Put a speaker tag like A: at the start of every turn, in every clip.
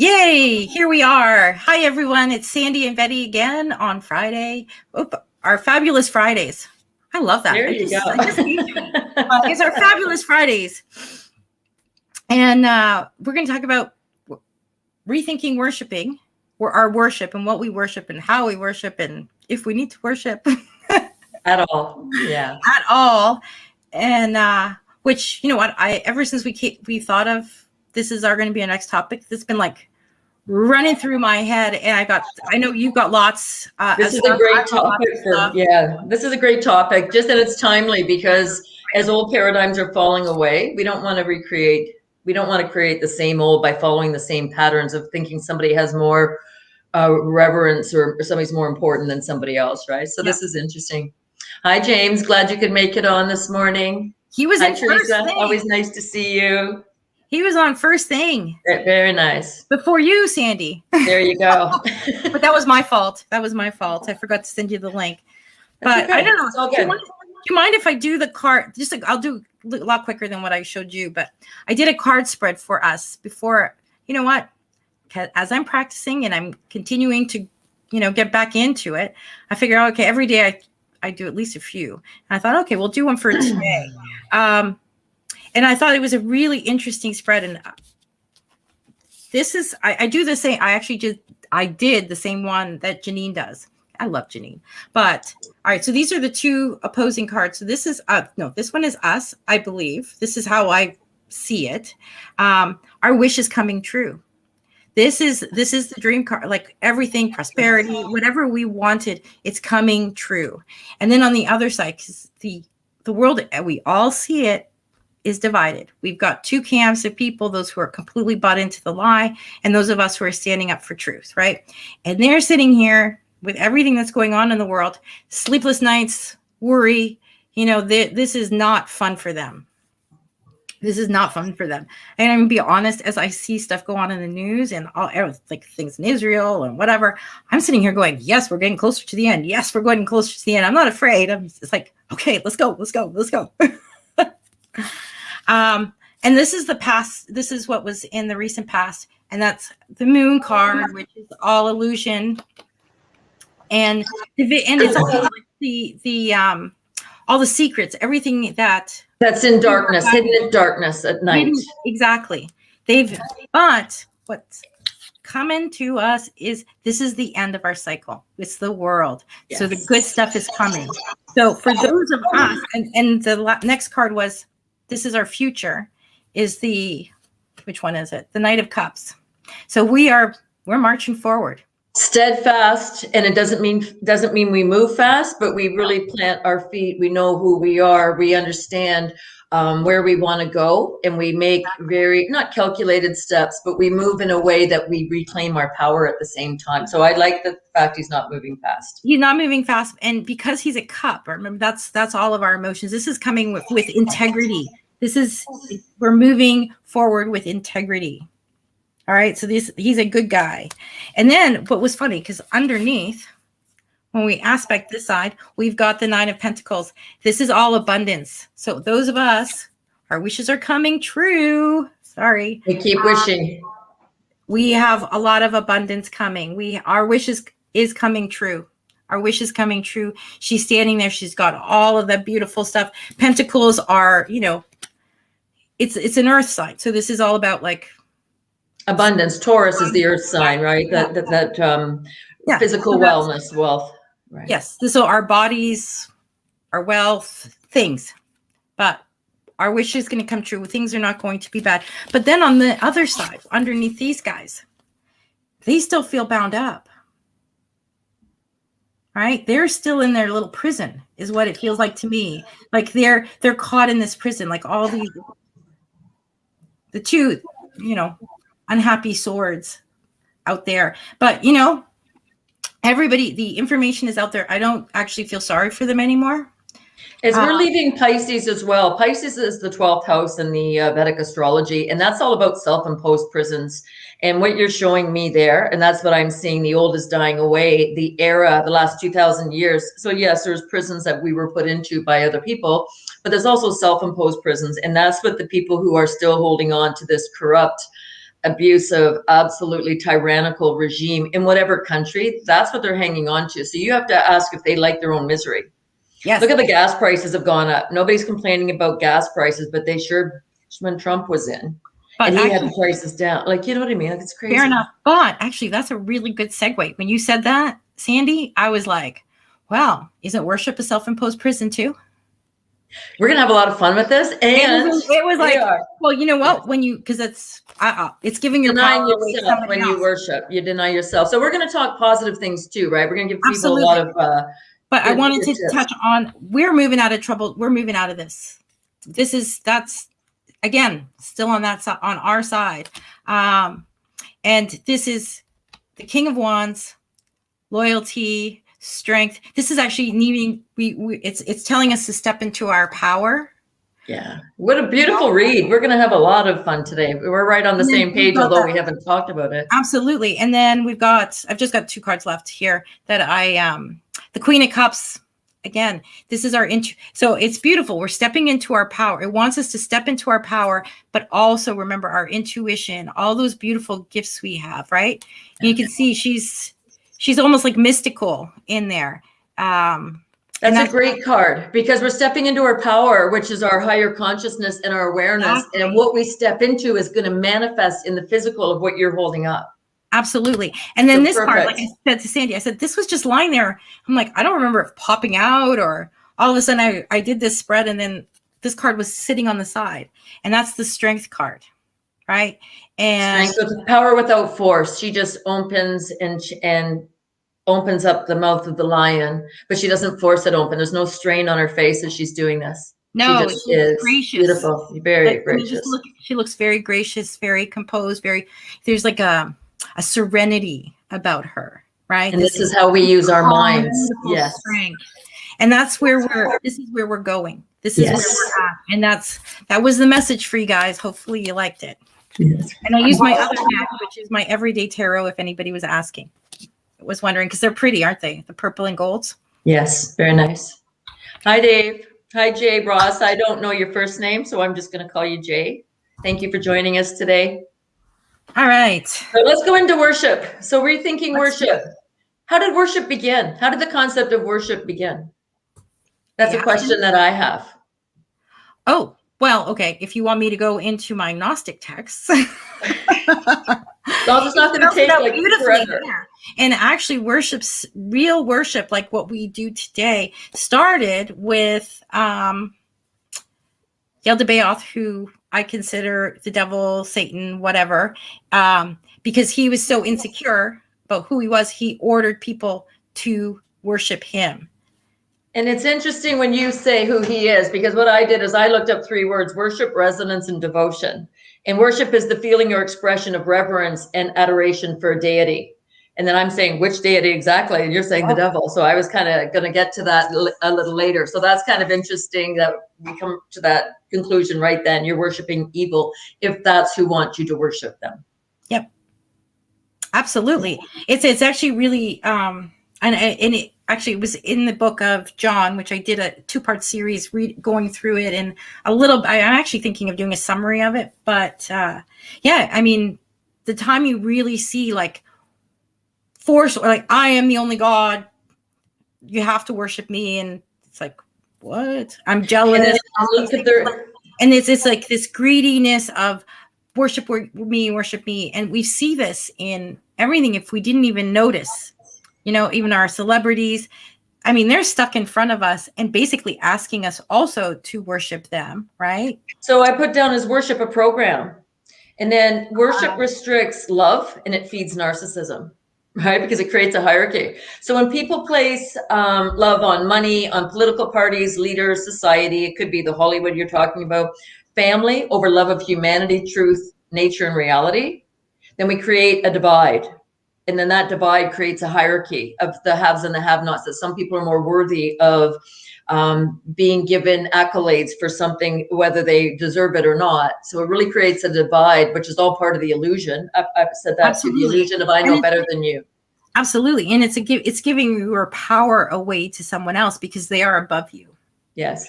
A: Yay! Here we are. Hi, everyone. It's Sandy and Betty again on Friday. Our fabulous Fridays. I love that.
B: There you go.
A: It's our fabulous Fridays. And we're going to talk about rethinking worshiping, or our worship and what we worship and how we worship and if we need to worship.
B: At all. Yeah.
A: At all. And which, you know what, ever since we thought of this is going to be our next topic, it's been like running through my head, and I know you've got lots.
B: This is a great topic this is a great topic, just that it's timely because as old paradigms are falling away, we don't want to create the same old by following the same patterns of thinking somebody has more reverence or somebody's more important than somebody else, right? So This is interesting. Hi, James. Glad you could make it on this morning.
A: He was
B: Hi, Teresa. Always nice to see you.
A: He was on first thing.
B: Very nice.
A: Before you, Sandy.
B: There you go.
A: But that was my fault. I forgot to send you the link. But okay. I don't know.
B: It's all good.
A: Do you mind if I do the card? I'll do a lot quicker than what I showed you. But I did a card spread for us before. You know what? As I'm practicing and I'm continuing to, get back into it, I figure, okay, every day I do at least a few. And I thought, okay, we'll do one for today. And I thought it was a really interesting spread. And this is, I do the same. I did the same one that Janine does. I love Janine. But all right, so these are the two opposing cards. So this is, this one is us, I believe. This is how I see it. Our wish is coming true. This is the dream card, like everything, prosperity, whatever we wanted, it's coming true. And then on the other side, because the world, we all see it, is divided. We've got two camps of people, those who are completely bought into the lie and those of us who are standing up for truth, right? And they're sitting here with everything that's going on in the world, sleepless nights, worry, this is not fun for them. This is not fun for them. And I'm going to be honest, as I see stuff go on in the news and all like things in Israel and whatever, I'm sitting here going, yes, we're getting closer to the end. Yes, we're getting closer to the end. I'm not afraid. I'm just like, okay, let's go. And this is the past. This is what was in the recent past. And that's the moon card, which is all illusion. And it's also like all the secrets, everything that's
B: in darkness, hidden in darkness at night.
A: Exactly. But what's coming to us is this is the end of our cycle. It's the world. Yes. So the good stuff is coming. So for those of us, and the next card was, this is our future, is which one is it? The Knight of Cups. So we're marching forward.
B: Steadfast, and it doesn't mean we move fast, but we really plant our feet. We know who we are. We understand where we want to go, and we make very, not calculated steps, but we move in a way that we reclaim our power at the same time. So I like the fact he's not moving fast.
A: He's not moving fast, and because he's a cup, remember that's all of our emotions. This is coming with integrity. We're moving forward with integrity. All right, so he's a good guy. And then what was funny, because underneath, when we aspect this side, we've got the Nine of Pentacles. This is all abundance. So those of us, our wishes are coming true. Sorry.
B: We keep wishing.
A: We have a lot of abundance coming. Our wishes is coming true. Our wish is coming true. She's standing there. She's got all of that beautiful stuff. Pentacles are, it's an earth sign. So this is all about like
B: abundance. Taurus is the earth sign, right? That physical wellness, wealth. Right.
A: Yes. So our bodies, our wealth, things, but our wish is going to come true. Things are not going to be bad. But then on the other side, underneath these guys, they still feel bound up. Right? They're still in their little prison, is what it feels like to me. Like they're caught in this prison, like all the two, unhappy swords out there. But, everybody, the information is out there. I don't actually feel sorry for them anymore.
B: As we're leaving Pisces as well. Pisces is the 12th house in the Vedic Astrology, and that's all about self-imposed prisons. And what you're showing me there, and that's what I'm seeing, the old is dying away, the era, the last 2,000 years. So yes, there's prisons that we were put into by other people, but there's also self-imposed prisons. And that's what the people who are still holding on to this corrupt abusive, absolutely tyrannical regime in whatever country, that's what they're hanging on to. So you have to ask if they like their own misery.
A: Yes.
B: Look at the gas prices have gone up. Nobody's complaining about gas prices, but they sure, when Trump was in, and he had the prices down. Like, you know what I mean? Like, it's crazy.
A: Fair enough. But actually, that's a really good segue. When you said that, Sandy, I was like, wow, isn't worship a self-imposed prison too?
B: We're going to have a lot of fun with this. And
A: it was like, well, you know what? When you, because it's giving your
B: denying
A: power away to
B: yourself
A: somebody
B: when
A: else.
B: you worship, you deny yourself. So we're going to talk positive things too, right? We're going to give people a lot of,
A: but I wanted to touch on, we're moving out of trouble. We're moving out of this. That's again, still on that side, on our side. And this is the King of Wands, loyalty, strength. This is actually needing, it's telling us to step into our power.
B: Yeah. What a beautiful read. We're going to have a lot of fun today. We're right on the same page, although we haven't talked about it.
A: Absolutely. And then I've just got 2 cards left here that the Queen of Cups. Again, this is our so it's beautiful. We're stepping into our power. It wants us to step into our power, but also remember our intuition, all those beautiful gifts we have, right? And you can see she's almost like mystical in there.
B: That's a great card, because we're stepping into our power, which is our higher consciousness and our awareness. Exactly. And what we step into is going to manifest in the physical of what you're holding up.
A: Absolutely. And then this card, like I said to Sandy, I said, this was just lying there. I'm like, I don't remember it popping out, or all of a sudden I did this spread and then this card was sitting on the side. And that's the strength card, right? And
B: strength with power without force. She just opens and opens up the mouth of the lion, but she doesn't force it open. There's no strain on her face as she's doing this.
A: No,
B: she just is gracious. Beautiful, very gracious.
A: She looks very gracious, very composed, there's like a serenity about her, right?
B: And this is how we use our minds. Yes.
A: Strength. And that's where this is where we're going. This is where we're at. And that was the message for you guys. Hopefully you liked it. Yes. And I use my other deck, which is my everyday tarot, if anybody was asking. Was wondering, because they're pretty, aren't they? The purple and golds.
B: Yes, very nice. Hi, Dave. Hi, Jay Ross. I don't know your first name, so I'm just going to call you Jay. Thank you for joining us today.
A: All right.
B: So let's go into worship. So rethinking worship. How did worship begin? How did the concept of worship begin? That's a question that I have.
A: Oh, well, okay. If you want me to go into my Gnostic texts.
B: So it's not going to take like forever.
A: Yeah. And actually real worship, like what we do today, started with Yaldabaoth, who I consider the devil, Satan, whatever, because he was so insecure about who he was, he ordered people to worship him.
B: And it's interesting when you say who he is, because what I did is I looked up 3 words: worship, resonance, and devotion. And worship is the feeling or expression of reverence and adoration for a deity. And then I'm saying which deity exactly, and you're saying the devil. So I was kind of going to get to that a little later. So that's kind of interesting that we come to that conclusion right then. You're worshiping evil if that's who wants you to worship them.
A: Yep, absolutely. It's actually really it actually was in the book of John, which I did a 2-part series going through it, and I'm actually thinking of doing a summary of it. But yeah, I mean, the time you really see like force, or like, I am the only God, you have to worship me, and it's like, what? I'm jealous. And it's like this greediness of worship me, and we see this in everything. If we didn't even notice, even our celebrities, I mean, they're stuck in front of us and basically asking us also to worship them, right?
B: So I put down as worship a program, and then worship restricts love and it feeds narcissism, right? Because it creates a hierarchy. So when people place love on money, on political parties, leaders, society, it could be the Hollywood you're talking about, family over love of humanity, truth, nature, and reality, then we create a divide. And then that divide creates a hierarchy of the haves and the have-nots, that some people are more worthy of being given accolades for something, whether they deserve it or not. So it really creates a divide, which is all part of the illusion. I've said that too, the illusion of I know better than you.
A: Absolutely. And it's giving your power away to someone else because they are above you.
B: Yes.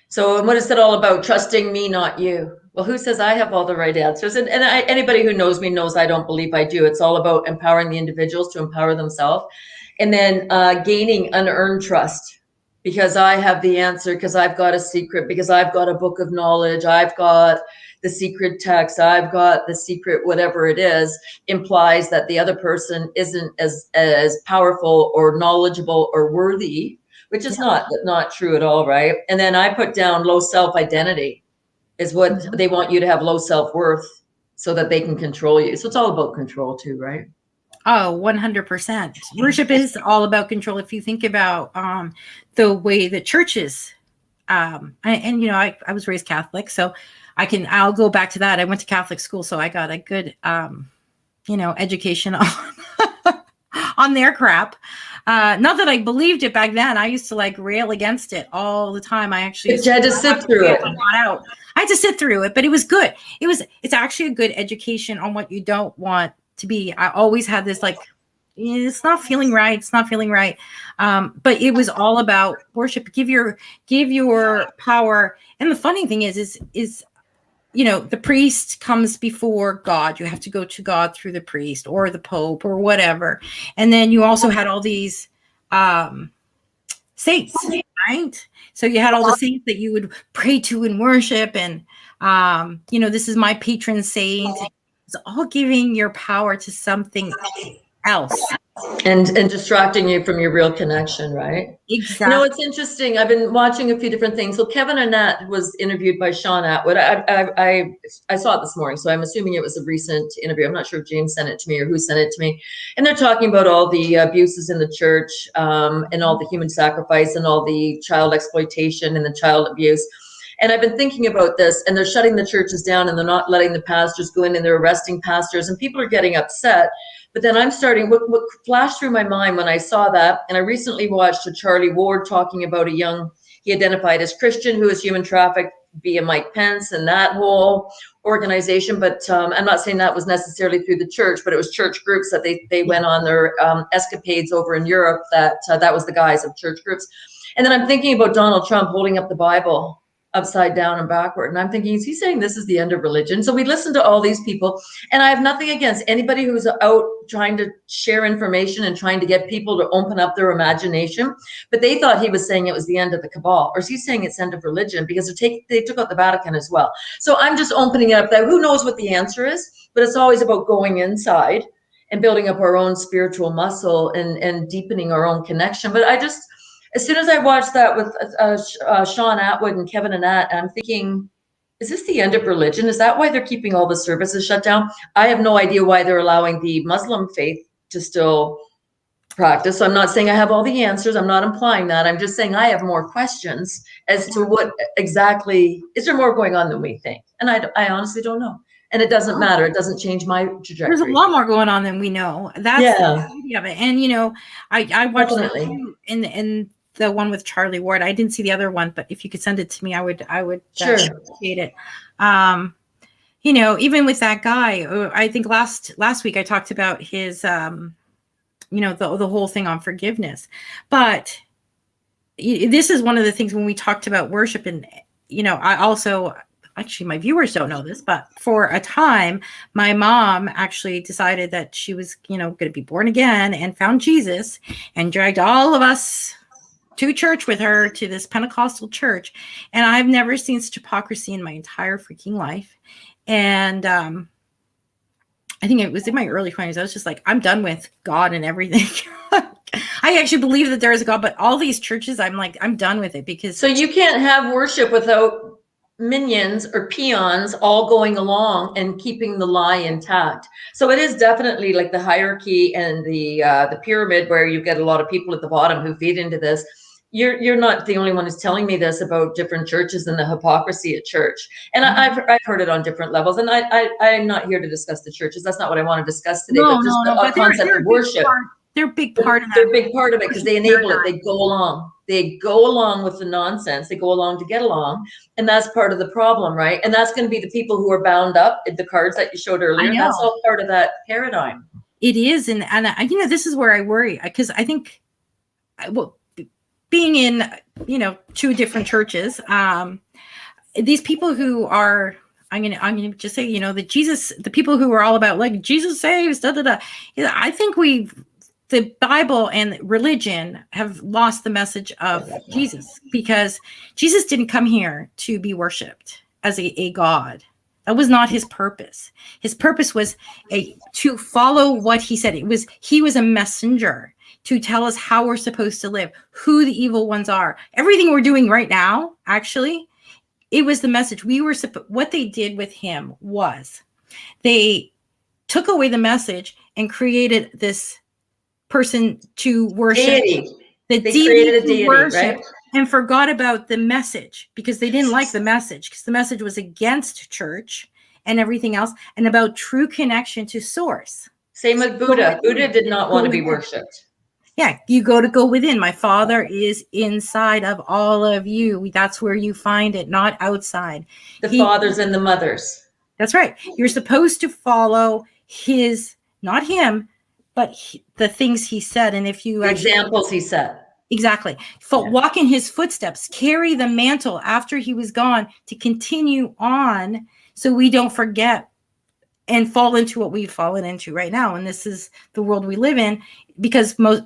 B: So what is it all about? Trusting me, not you. Well, who says I have all the right answers? And anybody who knows me knows I don't believe I do. It's all about empowering the individuals to empower themselves, and then gaining unearned trust, because I have the answer, because I've got a secret, because I've got a book of knowledge, I've got the secret text, I've got the secret, whatever it is, implies that the other person isn't as powerful or knowledgeable or worthy, which is not true at all, right? And then I put down low self-identity is what they want you to have, low self-worth, so that they can control you. So it's all about control too, right?
A: Oh, 100%. Worship is all about control. If you think about the way the churches, and you know, I was raised Catholic, so I'll go back to that. I went to Catholic school, so I got a good, you know, education on their crap. Not that I believed it back then. I used to like rail against it all the time. I actually
B: had to sit through it.
A: I had to sit through it, but it was good. It's actually a good education on what you don't want to be. I always had this like, it's not feeling right. It's not feeling right. But it was all about worship. Give your power. And the funny thing is, you know, the priest comes before God. You have to go to God through the priest or the Pope or whatever. And then you also had all these saints, right? So you had all the saints that you would pray to and worship. And, you know, this is my patron saint. It's all giving your power to something else.
B: And distracting you from your real connection, right?
A: Exactly.
B: You know, it's interesting. I've been watching a few different things. So Kevin Annett was interviewed by Sean Atwood. I saw it this morning, so I'm assuming it was a recent interview. I'm not sure if James sent it to me or who sent it to me. And they're talking about all the abuses in the church, and all the human sacrifice and all the child exploitation and the child abuse. And I've been thinking about this, and they're shutting the churches down, and they're not letting the pastors go in, and they're arresting pastors, and people are getting upset. But then I'm starting, what flashed through my mind when I saw that, and I recently watched a Charlie Ward talking about he identified as Christian, who was human trafficked via Mike Pence and that whole organization. But I'm not saying that was necessarily through the church, but it was church groups that they went on their escapades over in Europe, that was the guise of church groups. And then I'm thinking about Donald Trump holding up the Bible upside down and backward. And I'm thinking, is he saying this is the end of religion? So we listen to all these people, and I have nothing against anybody who's out trying to share information and trying to get people to open up their imagination. But they thought he was saying it was the end of the cabal, or is he saying it's end of religion? Because they took out the Vatican as well. So I'm just opening it up that who knows what the answer is, but it's always about going inside and building up our own spiritual muscle and deepening our own connection. But as soon as I watched that with Sean Atwood and Kevin Annett, I'm thinking, is this the end of religion? Is that why they're keeping all the services shut down? I have no idea why they're allowing the Muslim faith to still practice. So I'm not saying I have all the answers. I'm not implying that. I'm just saying I have more questions as to what exactly, is there more going on than we think? And I honestly don't know. And it doesn't matter. It doesn't change my trajectory.
A: There's a lot more going on than we know. That's the beauty of it. And, you know, I watched in the one with Charlie Ward. I didn't see the other one, but if you could send it to me, I would
B: sure.
A: appreciate it. You know, even with that guy, I think last week I talked about his, you know, the whole thing on forgiveness. But this is one of the things when we talked about worship, and, you know, I also, actually my viewers don't know this, but for a time, my mom actually decided that she was, you know, going to be born again and found Jesus and dragged all of us to church with her, to this Pentecostal church. And I've never seen such hypocrisy in my entire freaking life. And I think it was in my early 20s. I was just like, I'm done with God and everything. I actually believe that there is a God, but all these churches, I'm like, I'm done with it. Because
B: so you can't have worship without minions or peons all going along and keeping the lie intact. So it is definitely like the hierarchy and the pyramid, where you get a lot of people at the bottom who feed into this. You're not the only one who's telling me this about different churches and the hypocrisy at church. And I've heard it on different levels. And I'm not here to discuss the churches. That's not what I want to discuss today. But just the concept of worship.
A: They're a big part of that.
B: They're a big part of it because they enable it. They go along. They go along with the nonsense. They go along to get along. And that's part of the problem, right? And that's going to be the people who are bound up in the cards that you showed earlier. That's all part of that paradigm.
A: It is. And you know, this is where I worry, because I think, well, being in, you know, two different churches, these people who are I'm gonna just say, that Jesus, the people who were all about like Jesus saves, da da da. I think the Bible and religion have lost the message of Jesus, because Jesus didn't come here to be worshipped as a God. That was not his purpose. His purpose was to follow what he said. He was a messenger to tell us how we're supposed to live, who the evil ones are. Everything we're doing right now, actually, it was the message. What they did with him was they took away the message and created this person to worship.
B: Deity.
A: They
B: created a deity, worship, right?
A: And forgot about the message, because they didn't like the message, because the message was against church and everything else, and about true connection to source.
B: Same with Buddha. Buddha did not want to be worshipped.
A: Yeah, you go within. My Father is inside of all of you. That's where you find it, not outside.
B: The fathers and the mothers.
A: That's right. You're supposed to follow not him, but the things he said. And if you
B: examples he set.
A: Exactly. Walk in his footsteps, carry the mantle after he was gone to continue on, so we don't forget and fall into what we've fallen into right now. And this is the world we live in, because most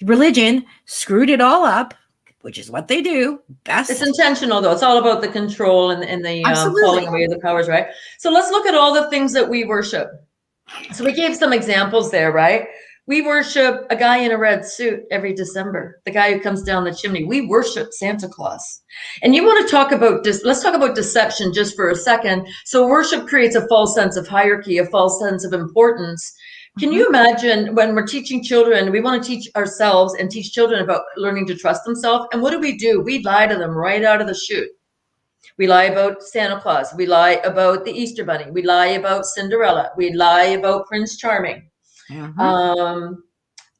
A: religion screwed it all up, which is what they do best.
B: It's intentional, though. It's all about the control and the falling away of the powers, right? So let's look at all the things that we worship. So we gave some examples there, right? We worship a guy in a red suit every December, the guy who comes down the chimney. We worship Santa Claus. And you want to talk about this? Let's talk about deception just for a second. So worship creates a false sense of hierarchy, a false sense of importance. Can you imagine when we're teaching children, we want to teach ourselves and teach children about learning to trust themselves. And what do? We lie to them right out of the chute. We lie about Santa Claus. We lie about the Easter Bunny. We lie about Cinderella. We lie about Prince Charming. So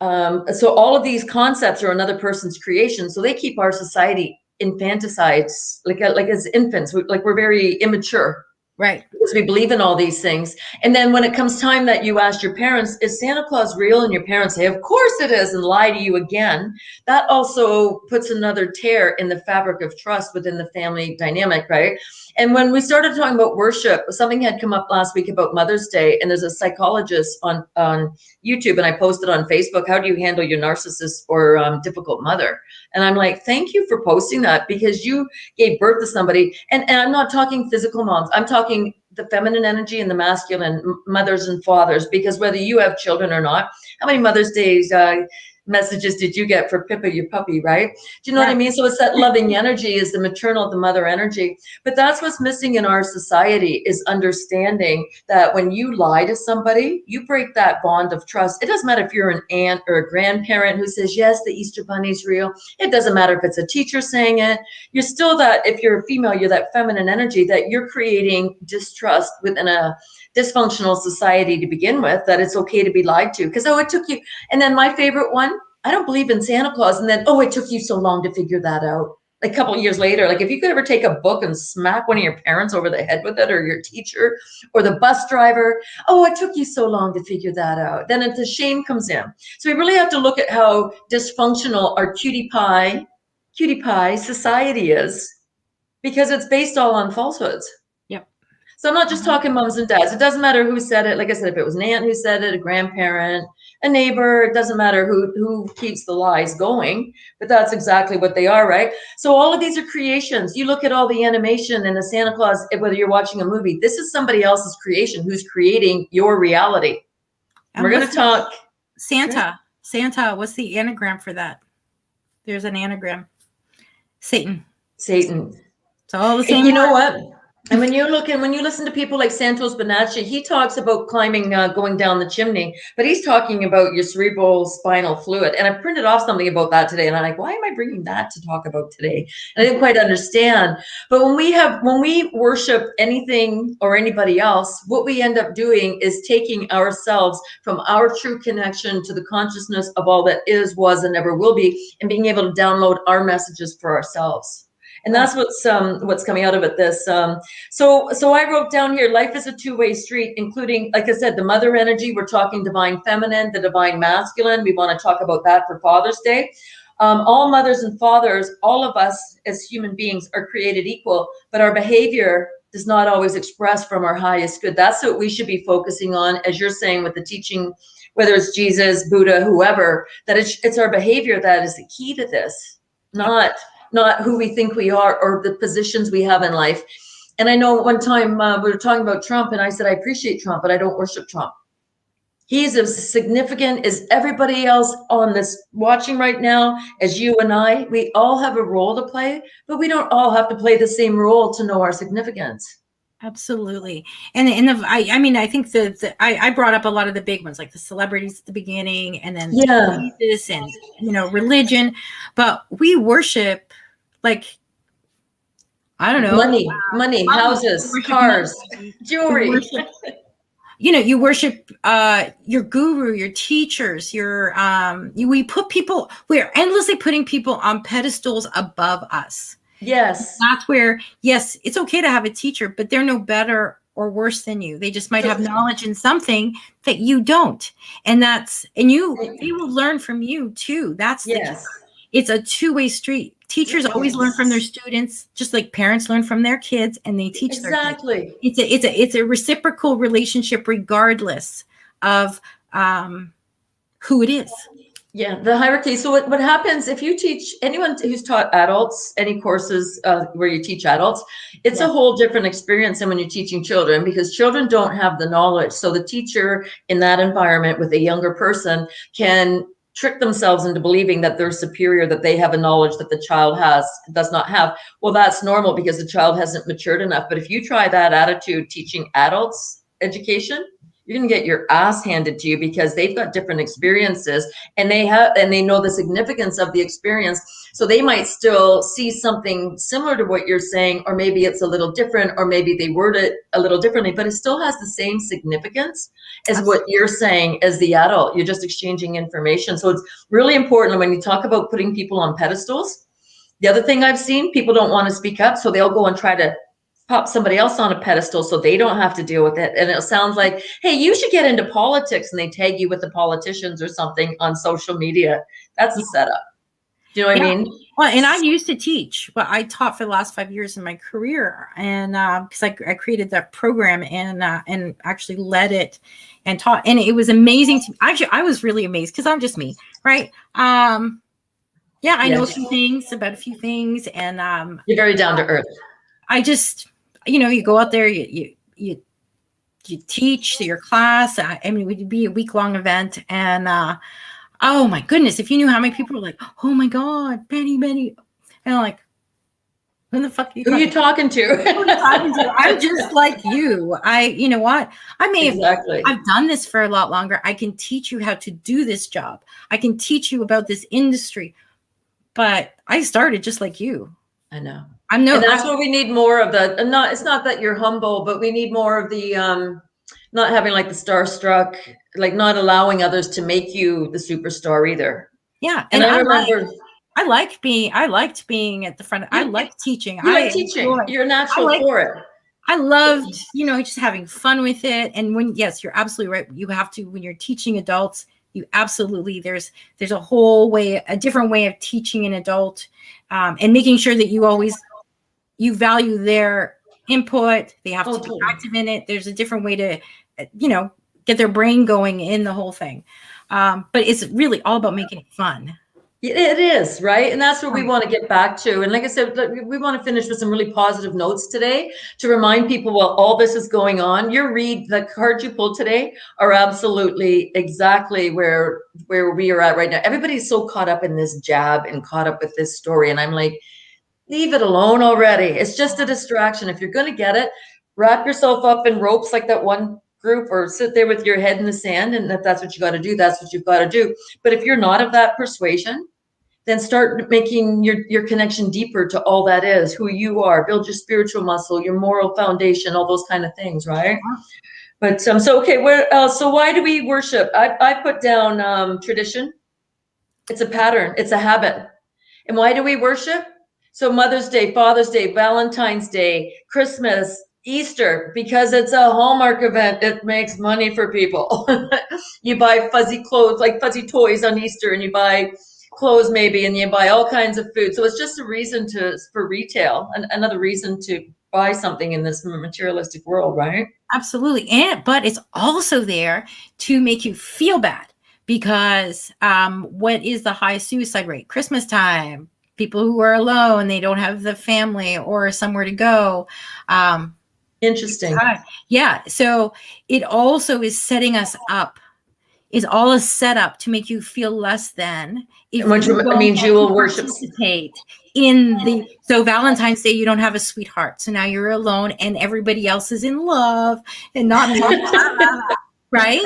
B: all of these concepts are another person's creation. So they keep our society infanticides, like as infants, we're very immature. Right. Because we believe in all these things. And then when it comes time that you ask your parents, is Santa Claus real? And your parents say, of course it is, and lie to you again. That also puts another tear in the fabric of trust within the family dynamic, right? And when we started talking about worship, something had come up last week about Mother's Day, and there's a psychologist on YouTube, and I posted on Facebook, how do you handle your narcissist or difficult mother? And I'm like, thank you for posting that, because you gave birth to somebody. And I'm not talking physical moms. I'm talking the feminine energy and the masculine mothers and fathers, because whether you have children or not, how many Mother's Days messages did you get for Pippa, your puppy, right? Do you know what I mean? So it's that loving energy, is the maternal, the mother energy. But that's what's missing in our society, is understanding that when you lie to somebody, you break that bond of trust. It doesn't matter if you're an aunt or a grandparent who says, yes, the Easter Bunny's real. It doesn't matter if it's a teacher saying it. You're still that, if you're a female, you're that feminine energy, that you're creating distrust within a dysfunctional society to begin with, that it's okay to be lied to. Because, it took you. And then my favorite one, I don't believe in Santa Claus. And then, it took you so long to figure that out. Like a couple of years later, like if you could ever take a book and smack one of your parents over the head with it, or your teacher or the bus driver, it took you so long to figure that out. Then the shame comes in. So we really have to look at how dysfunctional our cutie pie society is, because it's based all on falsehoods. So I'm not just talking moms and dads. It doesn't matter who said it. Like I said, if it was an aunt who said it, a grandparent, a neighbor, it doesn't matter who keeps the lies going, but that's exactly what they are, right? So all of these are creations. You look at all the animation and the Santa Claus, whether you're watching a movie, this is somebody else's creation who's creating your reality. And we're going to talk.
A: Santa, what's the anagram for that? There's an anagram. Satan. It's all the same.
B: And you know what? And when you listen to people like Santos Bonacci, he talks about climbing, going down the chimney, but he's talking about your cerebral spinal fluid. And I printed off something about that today, and I'm like, why am I bringing that to talk about today? And I didn't quite understand. But when we worship anything or anybody else, what we end up doing is taking ourselves from our true connection to the consciousness of all that is, was, and never will be, and being able to download our messages for ourselves. And that's what's coming out of it. So I wrote down here, life is a two-way street, including, like I said, the mother energy. We're talking divine feminine, the divine masculine. We want to talk about that for Father's Day. All mothers and fathers, all of us as human beings are created equal, but our behavior does not always express from our highest good. That's what we should be focusing on, as you're saying, with the teaching, whether it's Jesus, Buddha, whoever, that it's our behavior that is the key to this, not who we think we are or the positions we have in life. And I know one time we were talking about Trump, and I said, I appreciate Trump, but I don't worship Trump. He's as significant as everybody else on this watching right now, as you and I. We all have a role to play, but we don't all have to play the same role to know our significance.
A: Absolutely. And I mean, I think I brought up a lot of the big ones, like the celebrities at the beginning, and then Jesus and, religion, but we worship, like, I don't know,
B: money, houses, cars, jewelry.
A: You worship your guru, your teachers, we're endlessly putting people on pedestals above us.
B: Yes.
A: That's where, yes, it's okay to have a teacher, but they're no better or worse than you. They just might have knowledge in something that you don't. And they will learn from you too. It's a two-way street. Teachers always learn from their students, just like parents learn from their kids, and they teach their kids. It's a reciprocal relationship, regardless of who it is.
B: Yeah, the hierarchy. So what happens if you teach anyone who's taught adults, any courses where you teach adults, it's a whole different experience than when you're teaching children, because children don't have the knowledge. So the teacher in that environment with a younger person can trick themselves into believing that they're superior, that they have a knowledge that the child does not have. Well, that's normal because the child hasn't matured enough. But if you try that attitude teaching adults education, you're going to get your ass handed to you, because they've got different experiences, and they know the significance of the experience. So they might still see something similar to what you're saying, or maybe it's a little different, or maybe they word it a little differently, but it still has the same significance as what you're saying as the adult. You're just exchanging information. So it's really important when you talk about putting people on pedestals. The other thing I've seen, people don't want to speak up, so they'll go and try to pop somebody else on a pedestal so they don't have to deal with it. And it sounds like, hey, you should get into politics, and they tag you with the politicians or something on social media. That's a setup. Do you know what I mean?
A: Well, and I used to teach. Well, I taught for the last 5 years in my career, and because I created that program and actually led it and taught, and it was amazing to me. Actually, I was really amazed, because I'm just me, right? I know a few things about a few things, and
B: you're very down to earth.
A: I just, you go out there, you teach your class. I mean, it would be a week-long event, and oh my goodness, if you knew how many people were like, oh my God, Benny, and I'm like, who the fuck are you
B: talking to? Who are you talking to?
A: I'm just like you. You know what? I've done this for a lot longer. I can teach you how to do this job. I can teach you about this industry, but I started just like you.
B: I know.
A: And
B: that's what we need more of. It's not that you're humble, but we need more of the not having like the starstruck, like not allowing others to make you the superstar either.
A: Yeah. And I remember I liked being at the front. I like teaching.
B: You like teaching. You're natural for it.
A: I loved, just having fun with it. And yes, you're absolutely right. You have to, when you're teaching adults, there's a different way of teaching an adult, and making sure that you value their input. They have to be active in it. There's a different way to, get their brain going in the whole thing. But it's really all about making it fun.
B: It is, right? And that's what we want to get back to. And like I said, we want to finish with some really positive notes today to remind people while all this is going on, the cards you pulled today are absolutely exactly where we are at right now. Everybody's so caught up in this jab and caught up with this story. And I'm like, leave it alone already. It's just a distraction. If you're going to get it, wrap yourself up in ropes like that one group, or sit there with your head in the sand. And if that's what you got to do, that's what you've got to do. But if you're not of that persuasion, then start making your connection deeper to all that is, who you are, build your spiritual muscle, your moral foundation, all those kind of things, right? But so why do we worship? I put down tradition. It's a pattern, it's a habit. And why do we worship? So Mother's Day, Father's Day, Valentine's Day, Christmas, Easter, because it's a Hallmark event. It makes money for people. You buy fuzzy clothes, like fuzzy toys on Easter, and you buy clothes maybe, and you buy all kinds of food. So it's just a reason for retail, and another reason to buy something in this materialistic world, right?
A: Absolutely. But it's also there to make you feel bad, because what is the high suicide rate? Christmas time, people who are alone, they don't have the family or somewhere to go.
B: Interesting.
A: Yeah. So it also is setting us up, is all a setup to make you feel less than if you don't
B: means
A: get
B: you will
A: to
B: worship.
A: participate in the, so Valentine's Day, you don't have a sweetheart. So now you're alone and everybody else is in love and not me. Right?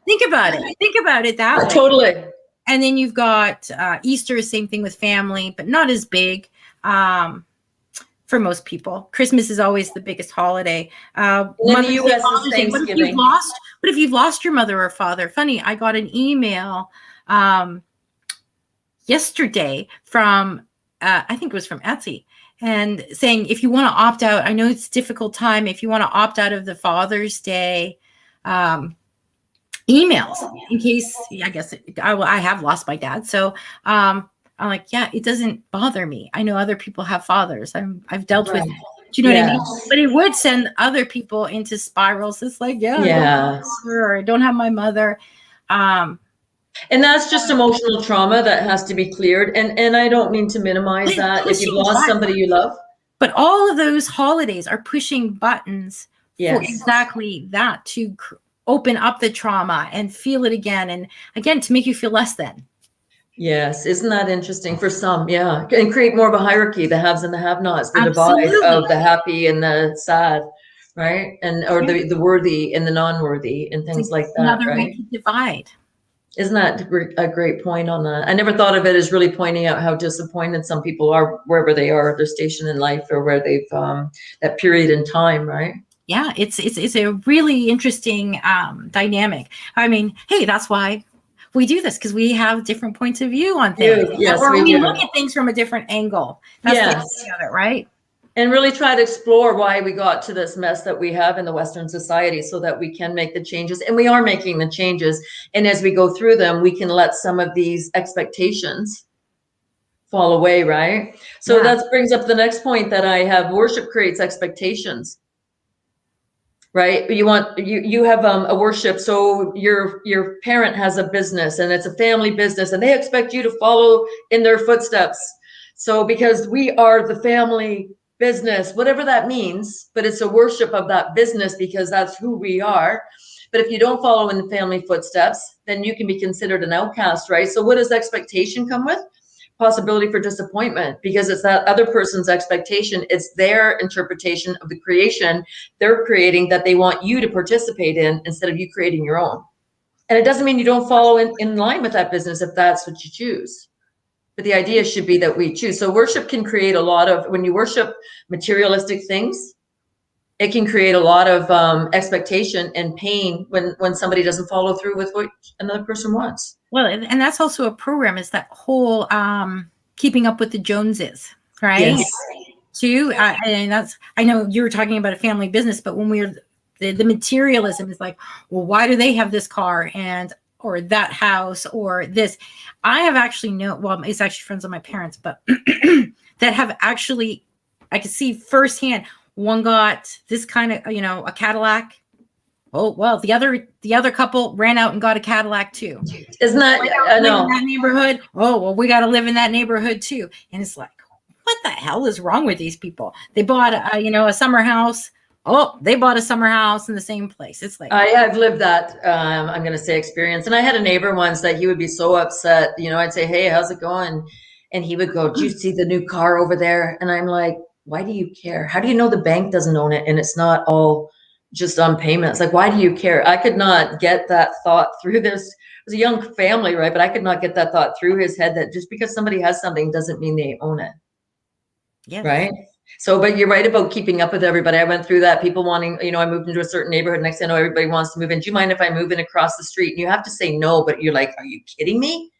A: Think about it. Think about it that way.
B: Totally.
A: And then you've got Easter, same thing with family, but not as big for most people. Christmas is always the biggest holiday.
B: In the U.S. is Thanksgiving.
A: But if you've lost your mother or father, funny, I got an email yesterday from, I think it was from Etsy, and saying, if you want to opt out, I know it's a difficult time, if you want to opt out of the Father's Day emails, in case, I guess, I have lost my dad. So I'm like, yeah, it doesn't bother me. I know other people have fathers. I've dealt with it. Do you know what I mean? But it would send other people into spirals. It's like, I don't have my father, or I don't have my mother.
B: And that's just emotional trauma that has to be cleared. And I don't mean to minimize that if you've lost somebody you love.
A: But all of those holidays are pushing buttons for exactly that, to open up the trauma and feel it again. And again, to make you feel less than.
B: Yes. Isn't that interesting for some? Yeah. And create more of a hierarchy, the haves and the have-nots, the divide of the happy and the sad, right? And, or the worthy and the non-worthy and things like that.
A: Another way to divide.
B: Isn't that a great point on that? I never thought of it as really pointing out how disappointed some people are wherever they are at their station in life, or where they've, that period in time, right?
A: Yeah, it's a really interesting dynamic. I mean, hey, that's why we do this, because we have different points of view on things.
B: Yes,
A: or we look at things from a different angle. That's the other, right?
B: And really try to explore why we got to this mess that we have in the Western society, so that we can make the changes. And we are making the changes. And as we go through them, we can let some of these expectations fall away, right? So that brings up the next point that I have. Worship creates expectations. Right? You have a worship. So your parent has a business, and it's a family business, and they expect you to follow in their footsteps. So because we are the family business, whatever that means, but it's a worship of that business because that's who we are. But if you don't follow in the family footsteps, then you can be considered an outcast, right? So what does expectation come with? Possibility for disappointment, because it's that other person's expectation. It's their interpretation of the creation they're creating that they want you to participate in, instead of you creating your own. And it doesn't mean you don't follow in line with that business if that's what you choose. But the idea should be that we choose. So worship can create a lot of, when you worship materialistic things, it can create a lot of expectation and pain when somebody doesn't follow through with what another person wants.
A: Well, and that's also a program, is that whole keeping up with the Joneses, right?
B: Yes.
A: Too, and that's, I know you were talking about a family business, but when we're the materialism is like, well, why do they have this car or that house or this? I have actually it's actually friends of my parents, but that have actually, I could see firsthand. One got this kind of, a Cadillac. Oh, well, the other couple ran out and got a Cadillac too.
B: Isn't that, I know.
A: In that neighborhood. Oh, well, we got to live in that neighborhood too. And it's like, what the hell is wrong with these people? They bought a summer house. Oh, they bought a summer house in the same place. It's like,
B: I've lived that, I'm going to say experience. And I had a neighbor once that he would be so upset. I'd say, hey, how's it going? And he would go, do you see the new car over there? And I'm like, why do you care? How do you know the bank doesn't own it and it's not all just on payments? Like, why do you care? I could not get that thought through this. It was a young family, right? But I could not get that thought through his head, that just because somebody has something doesn't mean they own it.
A: Yeah.
B: Right. So, but you're right about keeping up with everybody. I went through that. People wanting, I moved into a certain neighborhood. Next thing I know, everybody wants to move in. Do you mind if I move in across the street? And you have to say no, but you're like, are you kidding me?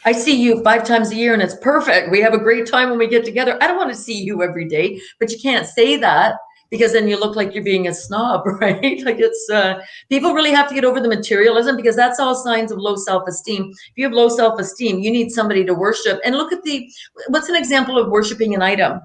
B: I see you 5 times a year and it's perfect. We have a great time when we get together. I don't want to see you every day, but you can't say that, because then you look like you're being a snob, right? Like it's, people really have to get over the materialism, because that's all signs of low self-esteem. If you have low self-esteem, you need somebody to worship. And look at what's an example of worshiping an item?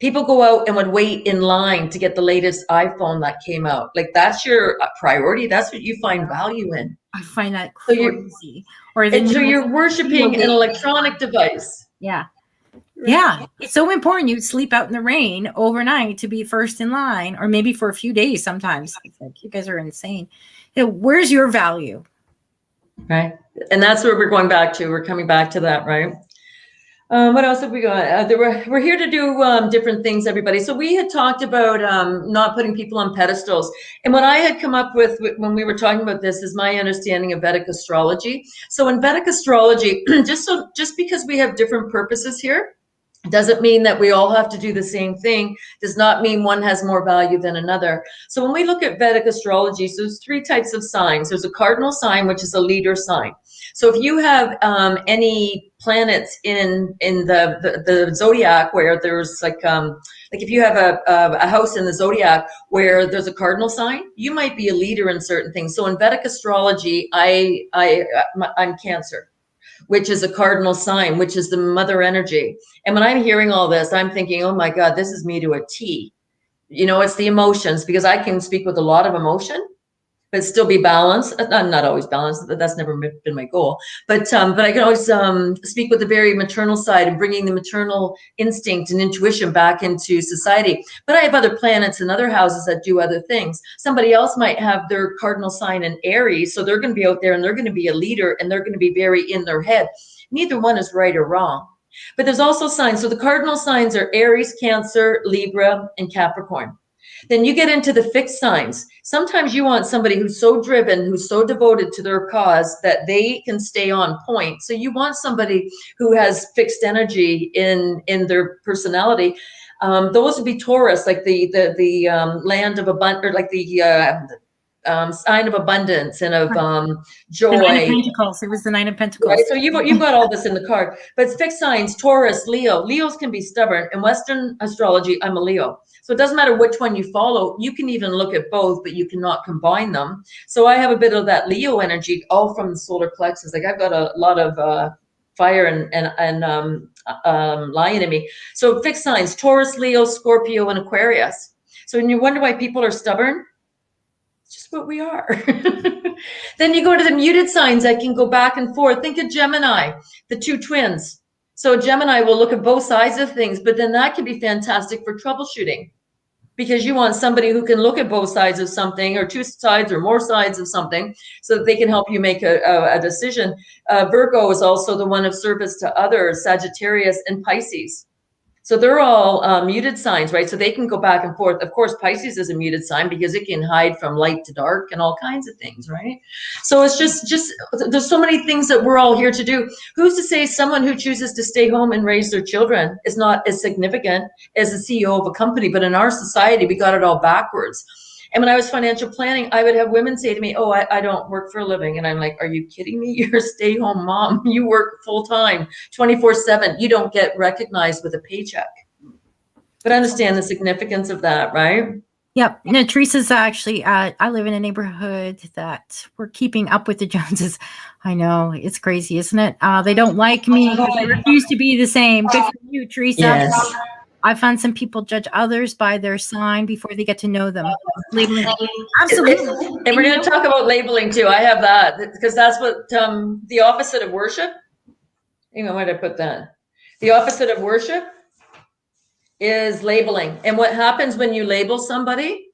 B: People go out and would wait in line to get the latest iPhone that came out. Like that's your priority. That's what you find value in.
A: I find that
B: So
A: crazy. Or
B: and so you're
A: video
B: worshiping an
A: game.
B: electronic device.
A: Yeah. Yeah. It's so important. You sleep out in the rain overnight to be first in line, or maybe for a few days sometimes. It's like, you guys are insane. Where's your value?
B: Right. And that's where we're going back to. We're coming back to that, right? What else have we got? We're here to do different things, everybody. So we had talked about not putting people on pedestals. And what I had come up with when we were talking about this is my understanding of Vedic astrology. So in Vedic astrology, just because we have different purposes here, doesn't mean that we all have to do the same thing. Does not mean one has more value than another. So when we look at Vedic astrology, so there's 3 types of signs. There's a cardinal sign, which is a leader sign. So if you have any planets in the zodiac where there's like if you have a house in the zodiac where there's a cardinal sign, you might be a leader in certain things. So in Vedic astrology, I'm Cancer, which is a cardinal sign, which is the mother energy. And when I'm hearing all this, I'm thinking, oh my God, this is me to a T. You know, it's the emotions, because I can speak with a lot of emotion, but still be balanced. I'm not always balanced. That's never been my goal. But I can always speak with the very maternal side and bringing the maternal instinct and intuition back into society. But I have other planets and other houses that do other things. Somebody else might have their cardinal sign in Aries, so they're going to be out there and they're going to be a leader and they're going to be very in their head. Neither one is right or wrong. But there's also signs. So the cardinal signs are Aries, Cancer, Libra, and Capricorn. Then you get into the fixed signs. Sometimes you want somebody who's so driven, who's so devoted to their cause that they can stay on point. So you want somebody who has fixed energy in their personality. Those would be Taurus, like the land of abundance, or like the sign of abundance and of joy.
A: The Nine of Pentacles. It was the Nine of Pentacles.
B: Right? So you've got all this in the card. But fixed signs, Taurus, Leo. Leos can be stubborn. In Western astrology, I'm a Leo. So it doesn't matter which one you follow. You can even look at both, but you cannot combine them. So I have a bit of that Leo energy, all from the solar plexus. Like I've got a lot of fire and lion in me. So fixed signs, Taurus, Leo, Scorpio, and Aquarius. So when you wonder why people are stubborn, it's just what we are. Then you go to the muted signs that can go back and forth. Think of Gemini, the 2 twins. So Gemini will look at both sides of things, but then that can be fantastic for troubleshooting, because you want somebody who can look at both sides of something, or 2 sides or more sides of something, so that they can help you make a decision. Virgo is also the one of service to others, Sagittarius and Pisces. So they're all muted signs, right? So they can go back and forth. Of course, Pisces is a muted sign because it can hide from light to dark and all kinds of things, right? So it's just there's so many things that we're all here to do. Who's to say someone who chooses to stay home and raise their children is not as significant as the CEO of a company? But in our society, we got it all backwards. And when I was financial planning, I would have women say to me, oh, I don't work for a living. And I'm like, are you kidding me? You're a stay-home mom. You work full-time, 24/7. You don't get recognized with a paycheck. But I understand the significance of that, right?
A: Yep. No, Teresa's actually, I live in a neighborhood that we're keeping up with the Joneses. I know, it's crazy, isn't it? They don't like me. They refuse to be the same. Good for you, Teresa.
B: Yes.
A: I found some people judge others by their sign before they get to know them. Labeling. Absolutely.
B: And we're going to talk about labeling too. I have that because that's what the opposite of worship. Hang on, where did I put that? The opposite of worship is labeling. And what happens when you label somebody?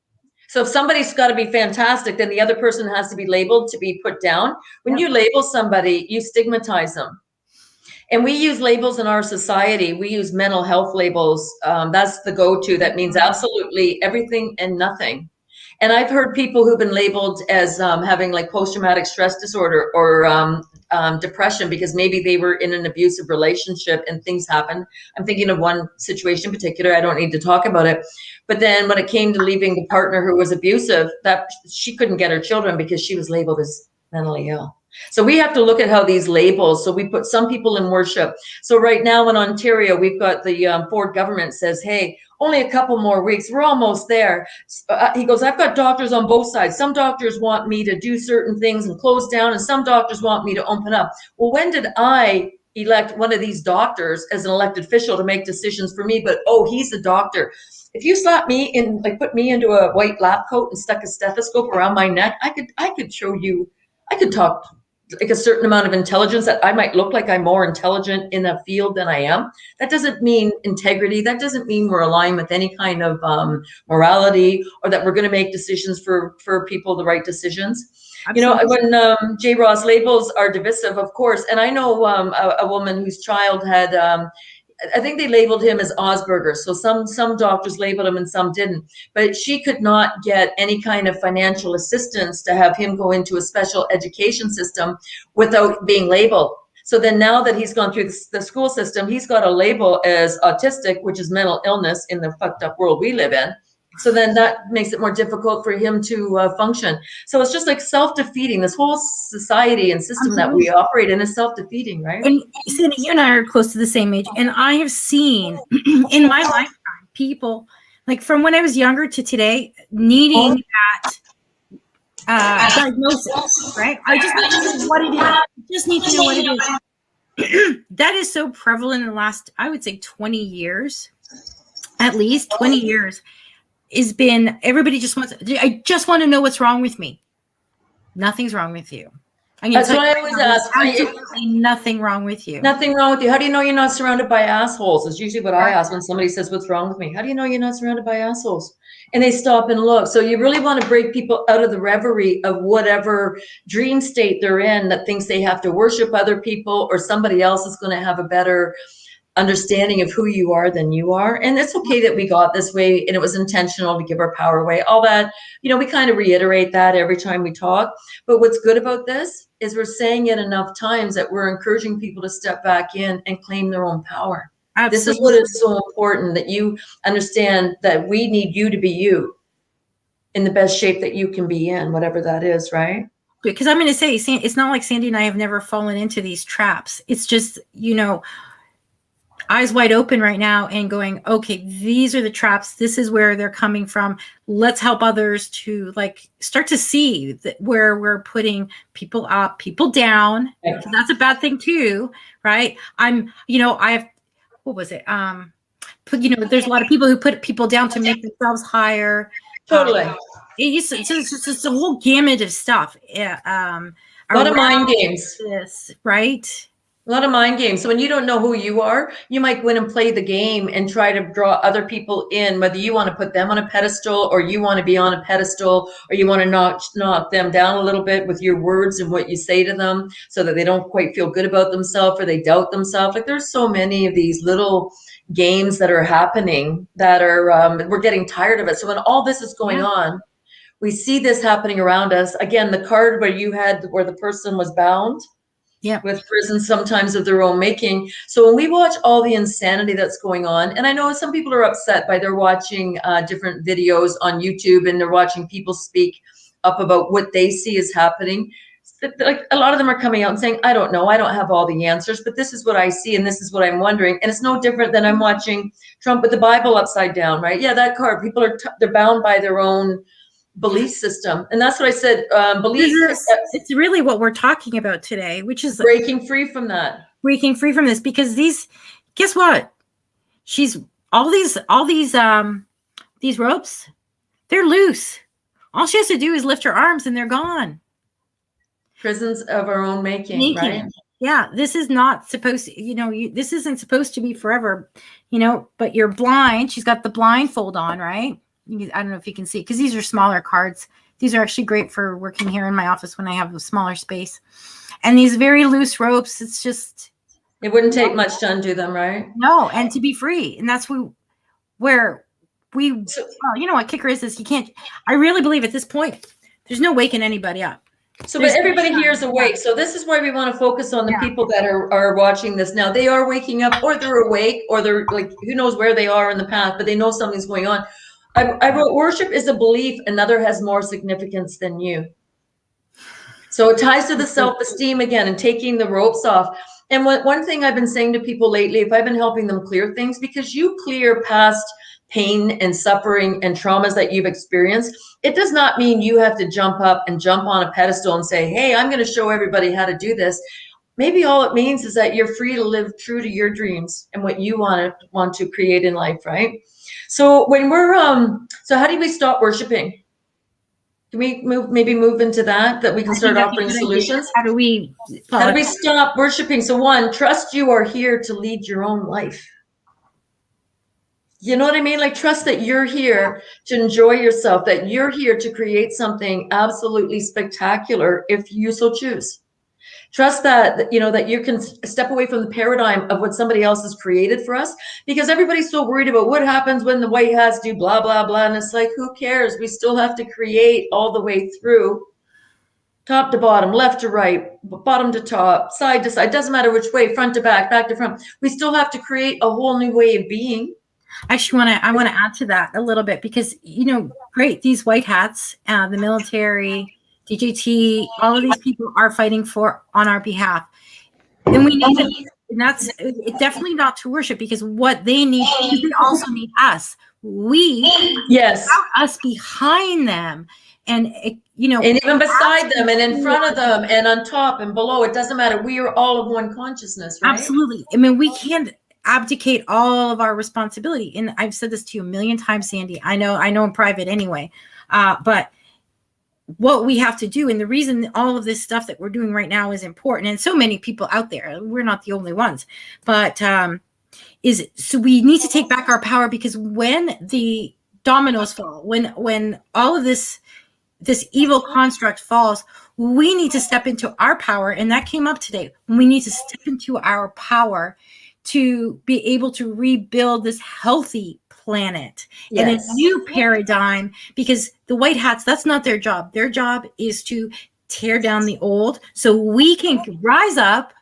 B: So if somebody's got to be fantastic, then the other person has to be labeled to be put down. When you label somebody, you stigmatize them. And we use labels in our society. We use mental health labels. That's the go-to. That means absolutely everything and nothing. And I've heard people who've been labeled as having like post-traumatic stress disorder or depression because maybe they were in an abusive relationship and things happened. I'm thinking of one situation in particular. I don't need to talk about it. But then when it came to leaving the partner who was abusive, that she couldn't get her children because she was labeled as mentally ill. So we have to look at how these labels, so we put some people in worship. So right now in Ontario, we've got the Ford government says, hey, only a couple more weeks, we're almost there. He goes, I've got doctors on both sides. Some doctors want me to do certain things and close down, and some doctors want me to open up. Well, when did I elect one of these doctors as an elected official to make decisions for me, but oh, he's a doctor. If you slap me in, like put me into a white lab coat and stuck a stethoscope around my neck, I could show you, I could talk like a certain amount of intelligence that I might look like I'm more intelligent in a field than I am. That doesn't mean integrity. That doesn't mean we're aligned with any kind of morality, or that we're going to make decisions for people, the right decisions. Absolutely. You know, when J. Ross labels are divisive, of course, and I know a woman whose child had, I think they labeled him as Asperger's. So some doctors labeled him and some didn't. But she could not get any kind of financial assistance to have him go into a special education system without being labeled. So then now that he's gone through the school system, he's got a label as autistic, which is mental illness in the fucked up world we live in. So then that makes it more difficult for him to function. So it's just like self-defeating. This whole society and system that we operate in is self-defeating, right?
A: And Cindy, you and I are close to the same age. And I have seen in my lifetime people, like from when I was younger to today, needing that diagnosis, right? I just need to know what it is. I just need to know what it is. That is so prevalent in the last, I would say 20 years, at least 20 years. Has been, everybody just wants, I just want to know what's wrong with me. Nothing's wrong with you.
B: That's what I always ask.
A: Absolutely nothing wrong with you.
B: Nothing wrong with you. How do you know you're not surrounded by assholes? Is usually what I ask when somebody says, what's wrong with me? How do you know you're not surrounded by assholes? And they stop and look. So you really want to break people out of the reverie of whatever dream state they're in, that thinks they have to worship other people or somebody else is going to have a better understanding of who you are than you are. And it's okay that we got this way and it was intentional to give our power away, all that, you know, we kind of reiterate that every time we talk. But what's good about this is we're saying it enough times that we're encouraging people to step back in and claim their own power. Absolutely. This is what is so important, that you understand that we need you to be you in the best shape that you can be in, whatever that is, right?
A: Because I'm going to say, it's not like Sandy and I have never fallen into these traps. It's just, you know, eyes wide open right now and going, okay, these are the traps. This is where they're coming from. Let's help others to like start to see that where we're putting people up, people down. Yeah. That's a bad thing too, right? I have, what was it? There's a lot of people who put people down to make themselves higher.
B: Totally.
A: It's just a whole gamut of stuff. Yeah.
B: A lot of mind games.
A: This, right?
B: A lot of mind games. So when you don't know who you are, you might go in and play the game and try to draw other people in, whether you want to put them on a pedestal or you want to be on a pedestal, or you want to knock them down a little bit with your words and what you say to them so that they don't quite feel good about themselves or they doubt themselves. Like there's so many of these little games that are happening that are, we're getting tired of it. So when all this is going on, we see this happening around us. Again, the card where the person was bound. Yeah, with prisons sometimes of their own making. So when we watch all the insanity that's going on, and I know some people are upset by they're watching different videos on YouTube and they're watching people speak up about what they see is happening. Like a lot of them are coming out and saying, I don't know, I don't have all the answers, but this is what I see and this is what I'm wondering. And it's no different than I'm watching Trump with the Bible upside down, right? Yeah, that card, people they're bound by their own belief system. And that's what I said, belief.
A: It's really what we're talking about today, which is
B: breaking free from that.
A: Breaking free from this, because guess what? All these ropes, they're loose. All she has to do is lift her arms and they're gone.
B: Prisons of our own making, right?
A: Yeah, this is not supposed to, this isn't supposed to be forever, but you're blind. She's got the blindfold on, right? I don't know if you can see, because these are smaller cards. These are actually great for working here in my office when I have a smaller space. And these very loose ropes, it's just...
B: It wouldn't take much to undo them, right?
A: No, and to be free. And that's where we... Well, you know what kicker is this? You can't... I really believe at this point, there's no waking anybody up.
B: So, but everybody here is awake. So this is why we want to focus on the people that are watching this now. They are waking up, or they're awake, or they're like, who knows where they are in the path, but they know something's going on. I wrote, worship is a belief another has more significance than you. So it ties to the self-esteem again and taking the ropes off. And one thing I've been saying to people lately, if I've been helping them clear things, because you clear past pain and suffering and traumas that you've experienced, it does not mean you have to jump up and jump on a pedestal and say, hey, I'm going to show everybody how to do this. maybe all it means is that you're free to live true to your dreams and what you want to create in life, right? So when we're so how do we stop worshiping? Can we move into that we can start offering solutions?
A: How do we
B: Stop worshiping? So one, trust you are here to lead your own life. You know what I mean? Like, trust that you're here to enjoy yourself, that you're here to create something absolutely spectacular if you so choose. Trust that, that you can step away from the paradigm of what somebody else has created for us, because everybody's so worried about what happens when the white hats do blah, blah, blah. And it's like, who cares? We still have to create all the way through, top to bottom, left to right, bottom to top, side to side. Doesn't matter which way, front to back to front. We still have to create a whole new way of being.
A: Actually, I want to add to that a little bit, because, great, these white hats, the military, DJT, all of these people are fighting on our behalf. And we need to, and that's definitely not to worship, because what they need, they also need us.
B: Yes,
A: us behind them. And,
B: and even beside them and in front of them and on top and below, it doesn't matter. We are all of one consciousness, right?
A: Absolutely. I mean, we can't abdicate all of our responsibility. And I've said this to you a million times, Sandy. I know in private anyway. But what we have to do, and the reason all of this stuff that we're doing right now is important, and so many people out there, we're not the only ones, but so we need to take back our power, because when the dominoes fall, when all of this evil construct falls, we need to step into our power. And that came up today. We need to step into our power to be able to rebuild this healthy planet and a new paradigm, because the white hats, that's not their job. Their job is to tear down the old so we can rise up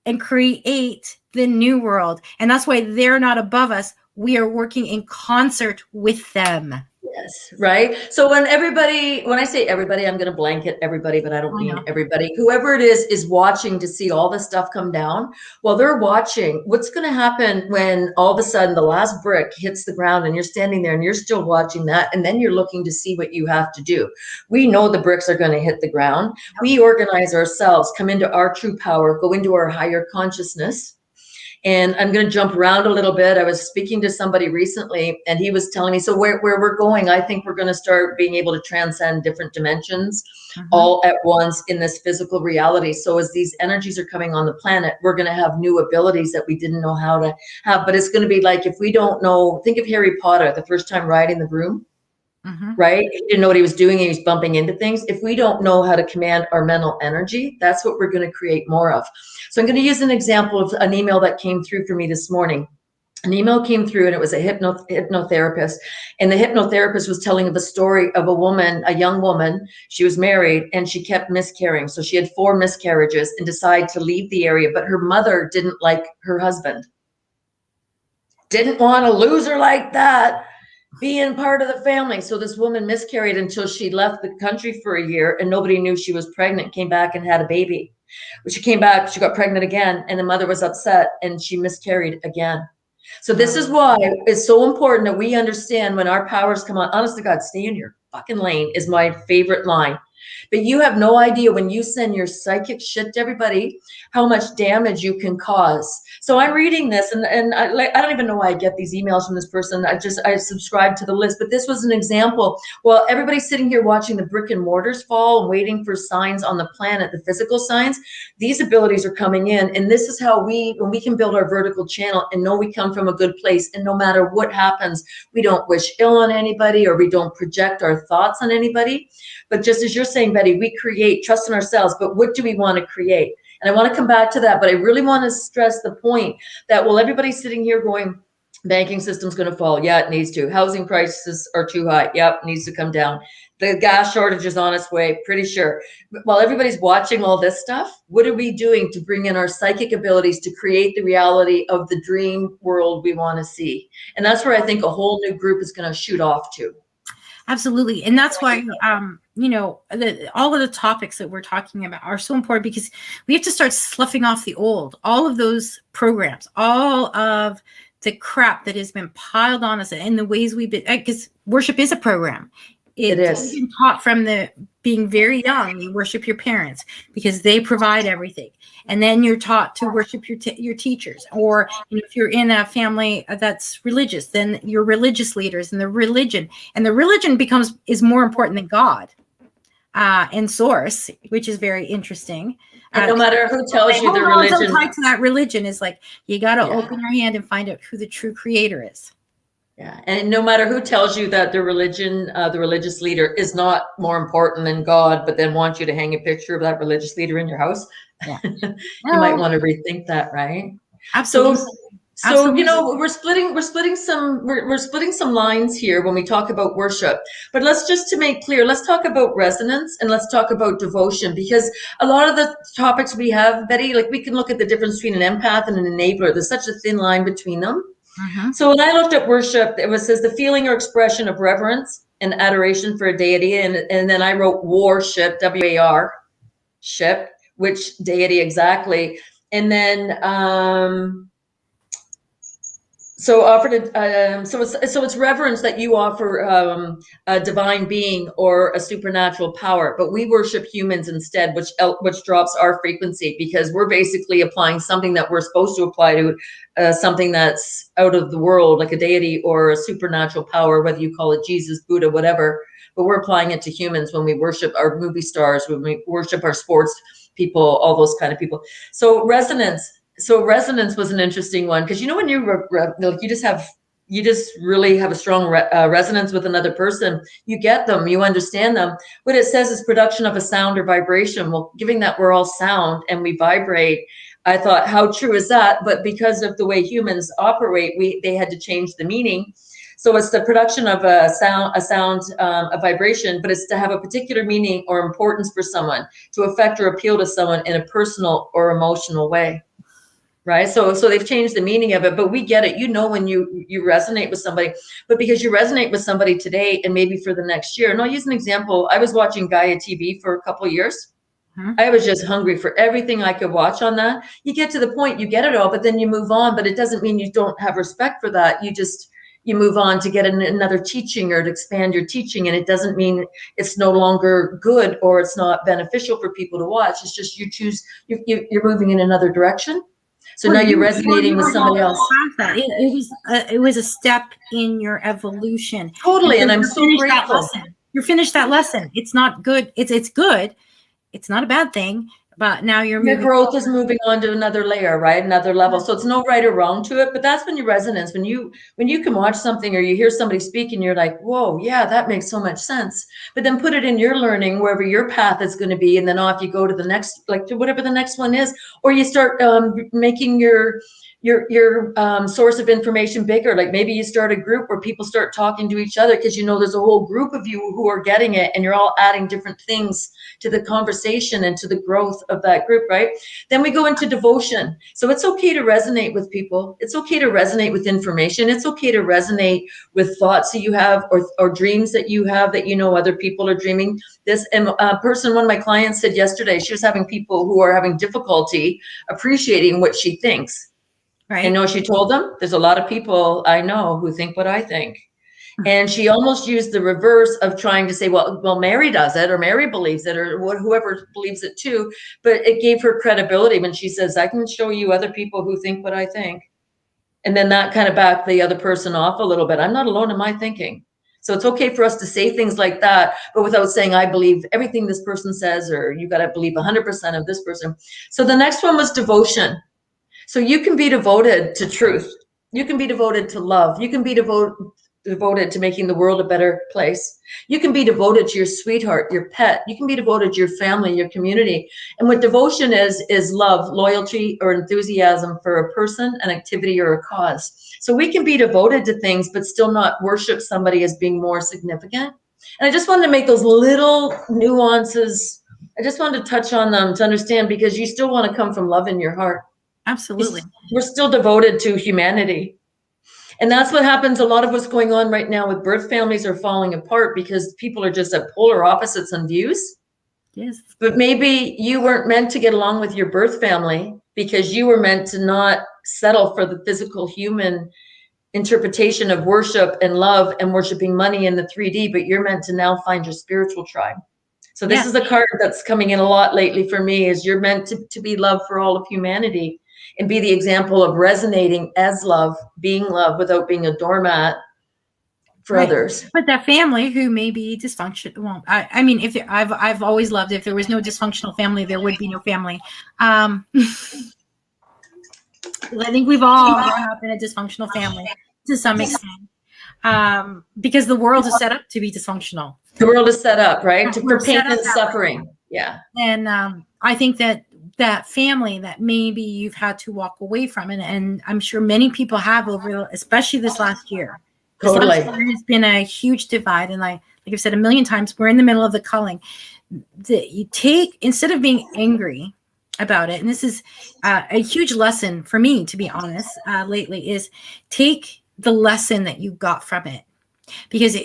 A: and create the new world. And that's why they're not above us. We are working in concert with them.
B: Yes, right. So when I say everybody, I'm going to blanket everybody, but I don't mean everybody. Whoever it is watching to see all this stuff come down. Well, they're watching. What's going to happen when all of a sudden the last brick hits the ground and you're standing there and you're still watching that, and then you're looking to see what you have to do. We know the bricks are going to hit the ground. We organize ourselves, come into our true power, go into our higher consciousness. And I'm going to jump around a little bit. I was speaking to somebody recently, and he was telling me, so where we're going, I think we're going to start being able to transcend different dimensions all at once in this physical reality. So as these energies are coming on the planet, we're going to have new abilities that we didn't know how to have. But it's going to be like, if we don't know, think of Harry Potter, the first time riding the broom. Right? He didn't know what he was doing. He was bumping into things. If we don't know how to command our mental energy, that's what we're going to create more of. So I'm going to use an example of an email that came through for me this morning. An email came through, and it was a hypnotherapist. And the hypnotherapist was telling of a story of a young woman. She was married and she kept miscarrying. So she had 4 miscarriages and decided to leave the area. But her mother didn't like her husband. Didn't want to lose her like that, being part of the family. So this woman miscarried until she left the country for a year, and nobody knew she was pregnant, came back and had a baby. When she came back, she got pregnant again, and the mother was upset and she miscarried again. So this is why it's so important that we understand when our powers come on. Honest to God, stay in your fucking lane is my favorite line. But you have no idea when you send your psychic shit to everybody, how much damage you can cause. So I'm reading this, and I don't even know why I get these emails from this person. I subscribe to the list, but this was an example. Well, everybody's sitting here watching the brick and mortars fall and waiting for signs on the planet, the physical signs. These abilities are coming in, and this is how when we can build our vertical channel and know we come from a good place, and no matter what happens, we don't wish ill on anybody, or we don't project our thoughts on anybody. But just as you're saying, Betty, we create trust in ourselves, but what do we want to create? And I want to come back to that, but I really want to stress the point that while everybody's sitting here going, banking system's going to fall. Yeah, it needs to. Housing prices are too high. Yep, needs to come down. The gas shortage is on its way, pretty sure. While everybody's watching all this stuff, what are we doing to bring in our psychic abilities to create the reality of the dream world we want to see? And that's where I think a whole new group is going to shoot off to.
A: Absolutely. And that's why, all of the topics that we're talking about are so important, because we have to start sloughing off the old, all of those programs, all of the crap that has been piled on us and the ways we've been, because worship is a program.
B: It is.
A: You've been taught from the being very young, you worship your parents because they provide everything. And then you're taught to worship your teachers. Or if you're in a family that's religious, then your religious leaders and the religion. And the religion is more important than God and source, which is very interesting.
B: And no matter who tells you the religion.
A: Tied to that religion is like, you got to open your hand and find out who the true creator is.
B: Yeah, and no matter who tells you that the religion, the religious leader is not more important than God, but then wants you to hang a picture of that religious leader in your house, you might want to rethink that, right?
A: Absolutely.
B: So we're splitting some lines here when we talk about worship. But let's just to make clear, let's talk about resonance and let's talk about devotion, because a lot of the topics we have, Betty, like we can look at the difference between an empath and an enabler. There's such a thin line between them. So when I looked at worship, it says the feeling or expression of reverence and adoration for a deity, and then I wrote worship, W-A-R, ship, which deity exactly, and then so it's reverence that you offer a divine being or a supernatural power, but we worship humans instead, which drops our frequency because we're basically applying something that we're supposed to apply to something that's out of the world, like a deity or a supernatural power, whether you call it Jesus, Buddha, whatever. But we're applying it to humans when we worship our movie stars, when we worship our sports people, all those kind of people. So resonance was an interesting one because when you just really have a strong resonance with another person, you get them, you understand them. What it says is production of a sound or vibration. Well, given that we're all sound and we vibrate, I thought, how true is that? But because of the way humans operate, they had to change the meaning. So it's the production of a vibration, but it's to have a particular meaning or importance for someone, to affect or appeal to someone in a personal or emotional way. Right. So they've changed the meaning of it, but we get it. When you resonate with somebody, but because you resonate with somebody today and maybe for the next year. And I'll use an example. I was watching Gaia TV for a couple of years. I was just hungry for everything I could watch on that. You get to the point, you get it all, but then you move on. But it doesn't mean you don't have respect for that. You move on to get another teaching or to expand your teaching. And it doesn't mean it's no longer good or it's not beneficial for people to watch. It's just you're moving in another direction. So now you're resonating with somebody else.
A: It was a step in your evolution.
B: Totally, and I'm so grateful.
A: You finished that lesson. It's not good. It's good. It's not a bad thing. But now your
B: growth is moving on to another layer, right? Another level. So it's no right or wrong to it, but that's when your resonance, when you can watch something or you hear somebody speak and you're like, whoa, yeah, that makes so much sense. But then put it in your learning, wherever your path is going to be. And then off you go to the next, like to whatever the next one is, or you start making your source of information bigger. Like maybe you start a group where people start talking to each other because there's a whole group of you who are getting it and you're all adding different things to the conversation and to the growth of that group, right? Then we go into devotion. So it's okay to resonate with people. It's okay to resonate with information. It's okay to resonate with thoughts that you have or dreams that you have that other people are dreaming. This one of my clients said yesterday, she was having people who are having difficulty appreciating what she thinks. Right. And she told them, there's a lot of people I know who think what I think. And she almost used the reverse of trying to say, well, Mary does it, or Mary believes it, or whoever believes it too. But it gave her credibility when she says, I can show you other people who think what I think. And then that kind of backed the other person off a little bit. I'm not alone in my thinking. So it's okay for us to say things like that, but without saying, I believe everything this person says, or you got to believe 100% of this person. So the next one was devotion. So you can be devoted to truth. You can be devoted to love. You can be devoted to making the world a better place. You can be devoted to your sweetheart, your pet. You can be devoted to your family, your community. And what devotion is love, loyalty, or enthusiasm for a person, an activity, or a cause. So we can be devoted to things, but still not worship somebody as being more significant. And I just wanted to make those little nuances. I just wanted to touch on them to understand, because you still want to come from love in your heart.
A: Absolutely.
B: We're still devoted to humanity. And that's what happens. A lot of what's going on right now with birth families are falling apart because people are just at polar opposites on views.
A: Yes.
B: But maybe you weren't meant to get along with your birth family because you were meant to not settle for the physical human interpretation of worship and love and worshiping money in the 3D, but you're meant to now find your spiritual tribe. So this is the card that's coming in a lot lately for me, is you're meant to be love for all of humanity and be the example of resonating as love, being love without being a doormat for others.
A: But that family who may be dysfunctional, well, I mean, if I've always loved, if there was no dysfunctional family, there would be no family. I think we've all grown up in a dysfunctional family to some extent, because the world is set up to be dysfunctional.
B: The world is set up, right? For pain and suffering. Yeah.
A: And I think that family that maybe you've had to walk away from, and I'm sure many people have over, especially this last year.
B: Totally.
A: This last year has been a huge divide. And like I've said a million times, we're in the middle of the culling. You take, instead of being angry about it, and this is a huge lesson for me, to be honest, lately, is take the lesson that you got from it. Because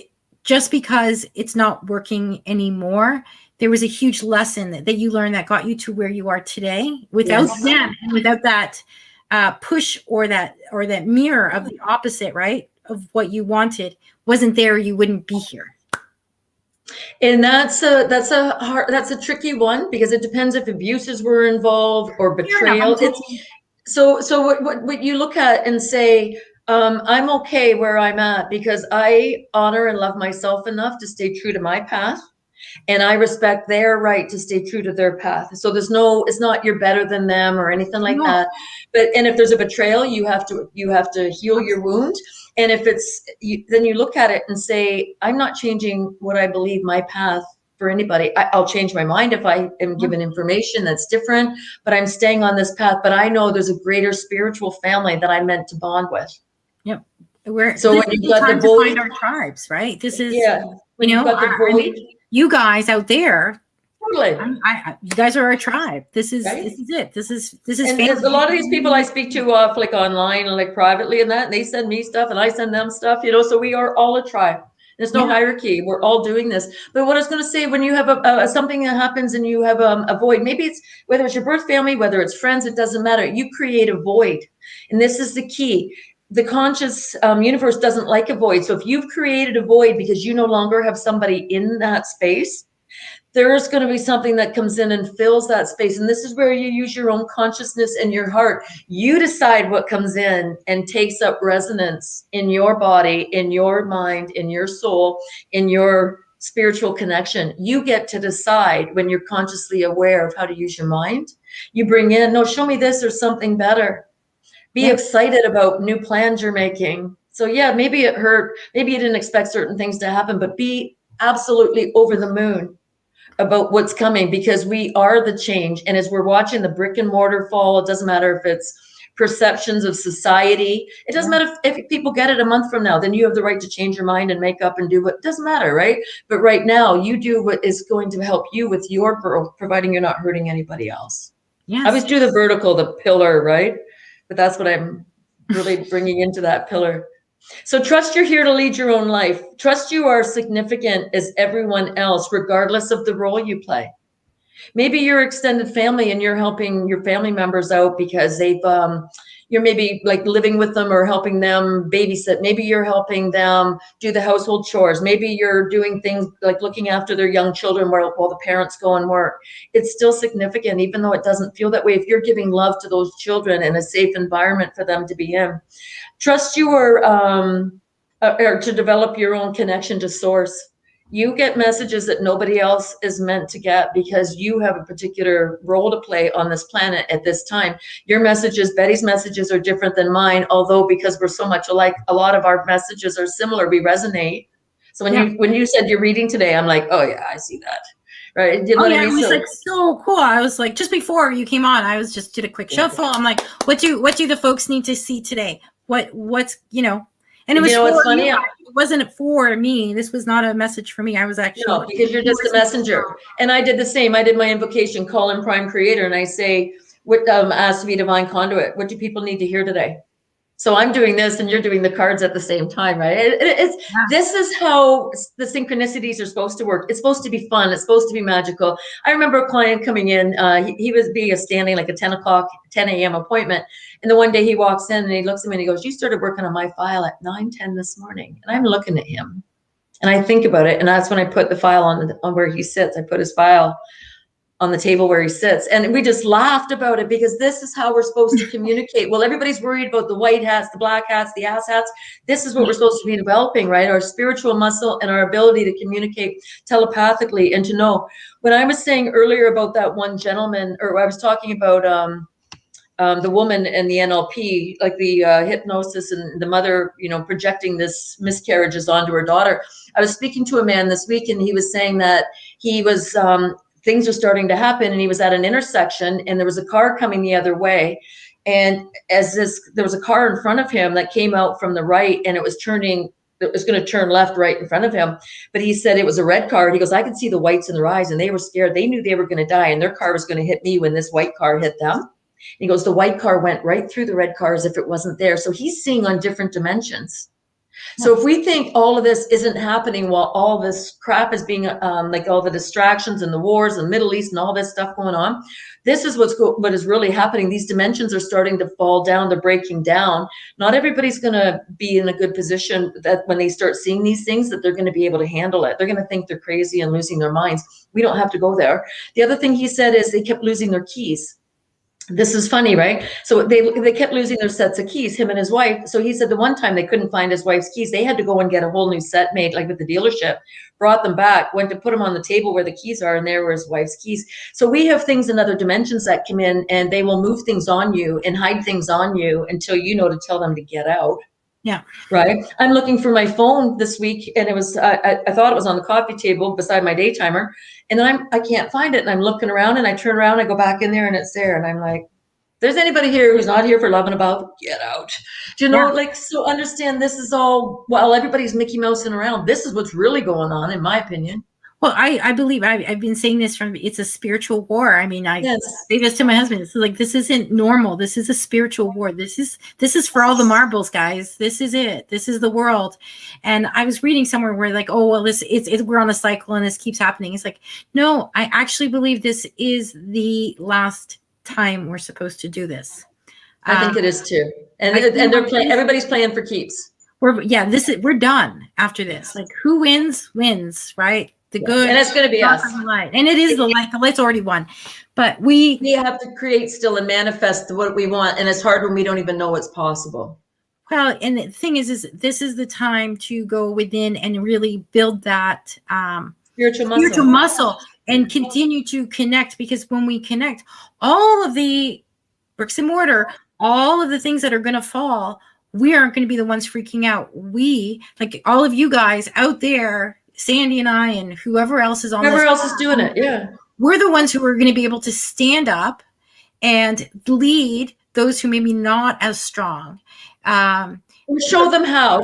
A: just because it's not working anymore, there was a huge lesson that you learned that got you to where you are today. Without them, and without that push or that mirror of the opposite, right, of what you wanted wasn't there, you wouldn't be here.
B: And that's a tricky one, because it depends if abuses were involved or betrayal. So what you look at and say, I'm okay where I'm at because I honor and love myself enough to stay true to my path. And I respect their right to stay true to their path. So it's not you're better than them or anything like that. And if there's a betrayal, you have to heal your wound. And if then you look at it and say, I'm not changing what I believe my path for anybody. I'll change my mind if I am given information that's different, but I'm staying on this path. But I know there's a greater spiritual family that I'm meant to bond with.
A: Yep.
B: So when you've got the void,
A: to find our tribes, right? This is,
B: you
A: you guys out there,
B: totally.
A: You guys are our tribe. This is it. This is.
B: And
A: family.
B: a lot of these people I speak to, like online and like privately, and they send me stuff, and I send them stuff. So we are all a tribe. There's no hierarchy. We're all doing this. But what I was going to say, when you have something that happens and you have a void, maybe it's whether it's your birth family, whether it's friends, it doesn't matter. You create a void, and this is the key. The conscious universe doesn't like a void. So if you've created a void because you no longer have somebody in that space, there's going to be something that comes in and fills that space. And this is where you use your own consciousness and your heart. You decide what comes in and takes up resonance in your body, in your mind, in your soul, in your spiritual connection. You get to decide when you're consciously aware of how to use your mind. You bring in, no, show me this or something better. Be excited about new plans you're making. So maybe it hurt. Maybe you didn't expect certain things to happen, but be absolutely over the moon about what's coming, because we are the change. And as we're watching the brick and mortar fall, it doesn't matter if it's perceptions of society. It doesn't matter if people get it a month from now, then you have the right to change your mind and make up and do what, it doesn't matter, right? But right now you do what is going to help you with your growth, providing you're not hurting anybody else.
A: Yes.
B: I always do the vertical, the pillar, right? But that's what I'm really bringing into that pillar. So trust you're here to lead your own life. Trust you are significant as everyone else, regardless of the role you play. Maybe you're extended family and you're helping your family members out because you're maybe like living with them or helping them babysit. Maybe you're helping them do the household chores. Maybe you're doing things like looking after their young children while the parents go and work. It's still significant, even though it doesn't feel that way. If you're giving love to those children and a safe environment for them to be in, trust you are to develop your own connection to source. You get messages that nobody else is meant to get because you have a particular role to play on this planet at this time. Your messages, Betty's messages, are different than mine, although because we're so much alike, a lot of our messages are similar. We resonate. So when you said you're reading today, I'm like, oh yeah, I see that. Right?
A: It was like so cool. I was like, just before you came on, I was just did a quick shuffle. I'm like, what do the folks need to see today? What's And it was
B: it's funny.
A: It wasn't for me. This was not a message for me. I was actually
B: because you're just a messenger. And I did the same. I did my invocation, call in Prime Creator, and I say, "What ask to be divine conduit? What do people need to hear today?" So I'm doing this and you're doing the cards at the same time, right? This is how the synchronicities are supposed to work. It's supposed to be fun. It's supposed to be magical. I remember a client coming in, he was being a standing like a 10 a.m. appointment. And the one day he walks in and he looks at me and he goes, you started working on my file at 9:10 this morning. And I'm looking at him and I think about it. And that's when I put the file on where he sits. I put his file on the table where he sits. And we just laughed about it because this is how we're supposed to communicate. Well, everybody's worried about the white hats, the black hats, the ass hats. This is what we're supposed to be developing, right? Our spiritual muscle and our ability to communicate telepathically and to know. When I was saying earlier about that one gentleman, or I was talking about the woman and the NLP, like the hypnosis and the mother, projecting this miscarriages onto her daughter. I was speaking to a man this week and he was saying that he was, things are starting to happen and he was at an intersection and there was a car coming the other way. And there was a car in front of him that came out from the right and it was going to turn left right in front of him. But he said it was a red car. He goes, I could see the whites in their eyes and they were scared. They knew they were going to die and their car was going to hit me when this white car hit them. He goes, the white car went right through the red car as if it wasn't there. So he's seeing on different dimensions. So if we think all of this isn't happening while all this crap is being like all the distractions and the wars and the Middle East and all this stuff going on, this is what is really happening. These dimensions are starting to fall down. They're breaking down. Not everybody's going to be in a good position that when they start seeing these things that they're going to be able to handle it. They're going to think they're crazy and losing their minds. We don't have to go there. The other thing he said is they kept losing their keys. This is funny, right? So they kept losing their sets of keys, him and his wife. So he said the one time they couldn't find his wife's keys, they had to go and get a whole new set made, like with the dealership, brought them back, went to put them on the table where the keys are, and there were his wife's keys. So we have things in other dimensions that come in and they will move things on you and hide things on you until you know to tell them to get out.
A: Yeah.
B: Right. I'm looking for my phone this week and it was, I thought it was on the coffee table beside my day timer. And then I can't find it. And I'm looking around and I turn around, I go back in there and it's there. And I'm like, there's anybody here who's not here for love and about, get out. Do you know, like, so understand this is all, while everybody's Mickey Mousing around, this is what's really going on, in my opinion.
A: Well, I believe I've been saying this it's a spiritual war. I mean, I say this to my husband. It's like, this isn't normal. This is a spiritual war. This is for all the marbles, guys. This is it. This is the world. And I was reading somewhere where like, oh, well, we're on a cycle and this keeps happening. It's like, no, I actually believe this is the last time we're supposed to do this.
B: I think it is too. And they're playing, everybody's playing for keeps.
A: We're done after this. Like, who wins, right? The good,
B: and it's going to be us.
A: The light. And it is the light. The light's already won. But we
B: have to create still and manifest what we want. And it's hard when we don't even know what's possible.
A: Well, and the thing is this is the time to go within and really build that spiritual muscle and continue to connect, because when we connect, all of the bricks and mortar, all of the things that are going to fall, we aren't going to be the ones freaking out. We, like all of you guys out there, Sandy and I and whoever else is on
B: whoever else is doing it, yeah,
A: we're the ones who are going to be able to stand up and lead those who maybe not as strong.
B: Show them how.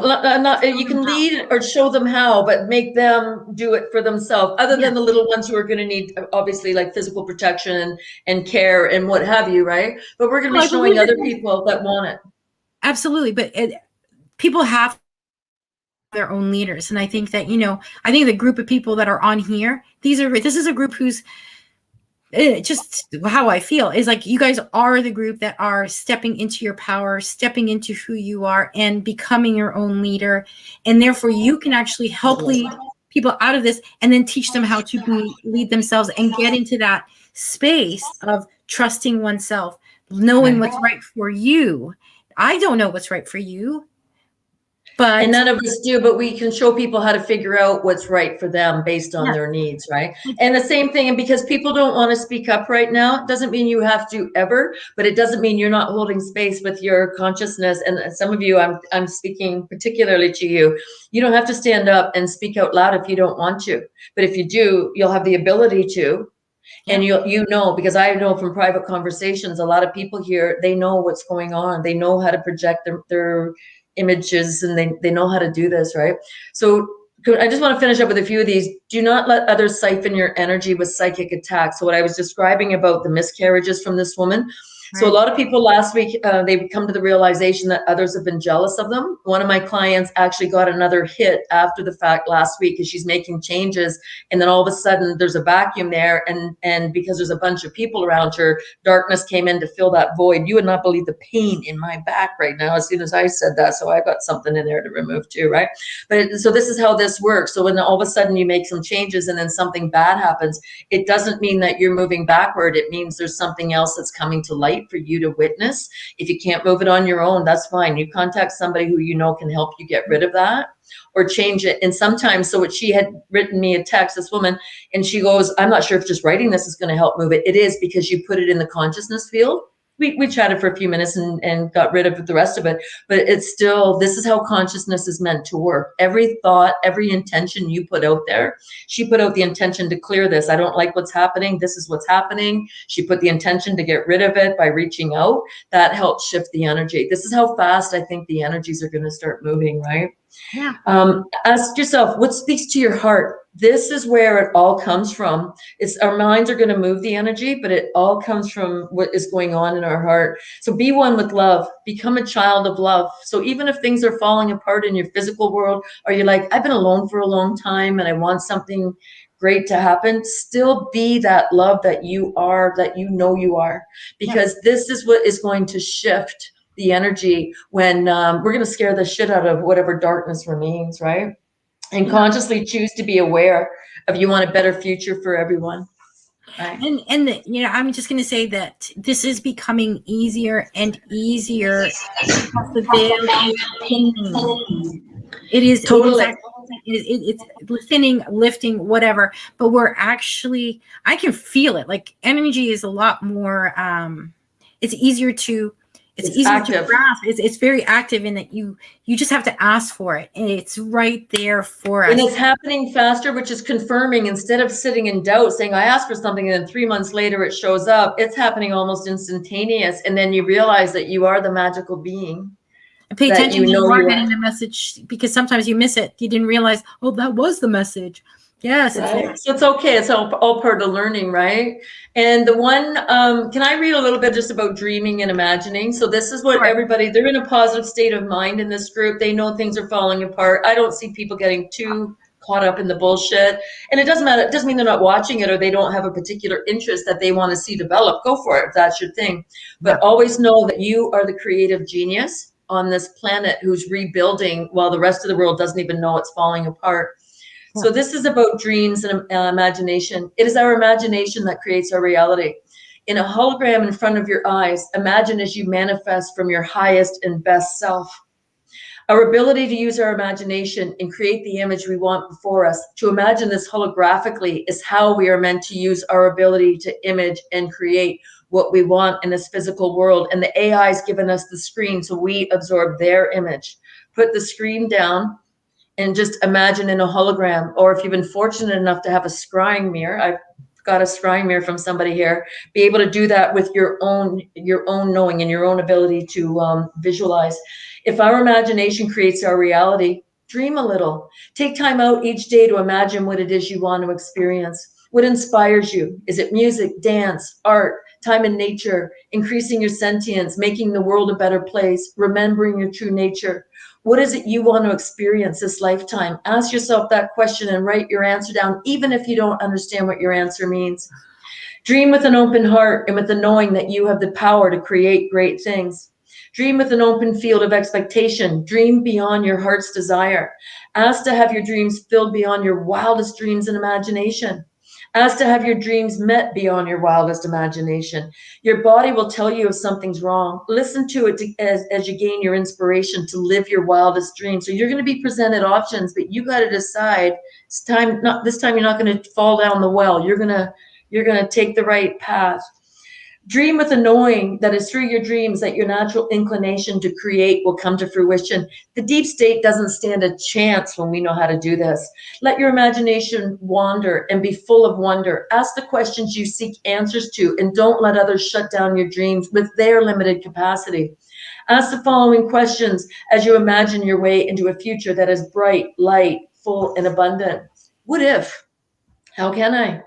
B: You can lead or show them how, but make them do it for themselves, other than the little ones who are going to need, obviously, like physical protection and care and what have you, right? But we're going to be showing other people that want it.
A: Absolutely. But people have their own leaders. And I think that, I think the group of people that are on here, this is a group who's just how I feel is like, you guys are the group that are stepping into your power, stepping into who you are and becoming your own leader. And therefore you can actually help lead people out of this and then teach them how to lead themselves and get into that space of trusting oneself, knowing what's right for you. I don't know what's right for you. And
B: none of us do, but we can show people how to figure out what's right for them based on their needs, right? And the same thing, and because people don't want to speak up right now, it doesn't mean you have to ever, but it doesn't mean you're not holding space with your consciousness. And some of you, I'm speaking particularly to you. You don't have to stand up and speak out loud if you don't want to, but if you do, you'll have the ability to. And because I know from private conversations, a lot of people here, they know what's going on. They know how to project their images and they know how to do this, right? So I just want to finish up with a few of these Do not let others siphon your energy with psychic attacks. So what I was describing about the miscarriages from this woman. So a lot of people last week, they've come to the realization that others have been jealous of them. One of my clients actually got another hit after the fact last week because she's making changes. And then all of a sudden there's a vacuum there. And because there's a bunch of people around her, darkness came in to fill that void. You would not believe the pain in my back right now as soon as I said that. So I got something in there to remove too, right? But so this is how this works. So when all of a sudden you make some changes and then something bad happens, it doesn't mean that you're moving backward. It means there's something else that's coming to light for you to witness. If you can't move it on your own, that's fine. You contact somebody who you know can help you get rid of that or change it. And sometimes, so what she had written me a text, this woman, and she goes, I'm not sure if just writing this is going to help move it. It is, because you put it in the consciousness field. We chatted for a few minutes and got rid of the rest of it, but it's still, this is how consciousness is meant to work. Every thought, every intention you put out there, she put out the intention to clear this. I don't like what's happening. This is what's happening. She put the intention to get rid of it by reaching out. That helps shift the energy. This is how fast I think the energies are going to start moving, right?
A: Yeah.
B: Ask yourself, what speaks to your heart? This is where it all comes from. It's our minds are going to move the energy, but it all comes from what is going on in our heart. So be one with love. Become a child of love. So even if things are falling apart in your physical world, or you're like, I've been alone for a long time and I want something great to happen, still be that love that you are, that you know you are, because this is what is going to shift the energy when we're going to scare the shit out of whatever darkness remains, right? And consciously choose to be aware of you want a better future for everyone. Right.
A: And you know, I'm just going to say that this is becoming easier and easier because the veil is thinning. It is totally. It's thinning, lifting, whatever. But we're actually, I can feel it. Like energy is a lot more. It's easier to. It's easier active. To grasp. It's very active in that you just have to ask for it, and it's right there for us.
B: And it's happening faster, which is confirming, instead of sitting in doubt, saying I asked for something, and then 3 months later it shows up. It's happening almost instantaneous, and then you realize that you are the magical being.
A: And pay attention. You are getting the message, because sometimes you miss it. You didn't realize, oh, that was the message. Yes.
B: Right? So it's okay. It's all part of learning, right? And the one, can I read a little bit just about dreaming and imagining? So this is what everybody, they're in a positive state of mind in this group. They know things are falling apart. I don't see people getting too caught up in the bullshit. And it doesn't matter. It doesn't mean they're not watching it or they don't have a particular interest that they want to see develop. Go for it if that's your thing. But always know that you are the creative genius on this planet who's rebuilding while the rest of the world doesn't even know it's falling apart. So this is about dreams and imagination. It is our imagination that creates our reality. In a hologram in front of your eyes, imagine as you manifest from your highest and best self. Our ability to use our imagination and create the image we want before us, to imagine this holographically, is how we are meant to use our ability to image and create what we want in this physical world. And the AI has given us the screen, so we absorb their image. Put the screen down and just imagine in a hologram. Or if you've been fortunate enough to have a scrying mirror, I've got a scrying mirror from somebody here, be able to do that with your own knowing and your own ability to visualize. If our imagination creates our reality, dream a little. Take time out each day to imagine what it is you want to experience. What inspires you? Is it music, dance, art, time in nature, increasing your sentience, making the world a better place, remembering your true nature? What is it you want to experience this lifetime? Ask yourself that question and write your answer down, even if you don't understand what your answer means. Dream with an open heart and with the knowing that you have the power to create great things. Dream with an open field of expectation. Dream beyond your heart's desire. Ask to have your dreams filled beyond your wildest dreams and imagination. Ask to have your dreams met beyond your wildest imagination. Your body will tell you if something's wrong. Listen to it as you gain your inspiration to live your wildest dreams. So you're going to be presented options, but you got to decide. It's time. Not this time. You're not going to fall down the well. You're gonna take the right path. Dream with the knowing that it's through your dreams that your natural inclination to create will come to fruition. The deep state doesn't stand a chance when we know how to do this. Let your imagination wander and be full of wonder. Ask the questions you seek answers to, and don't let others shut down your dreams with their limited capacity. Ask the following questions as you imagine your way into a future that is bright, light, full, and abundant. What if? How can I?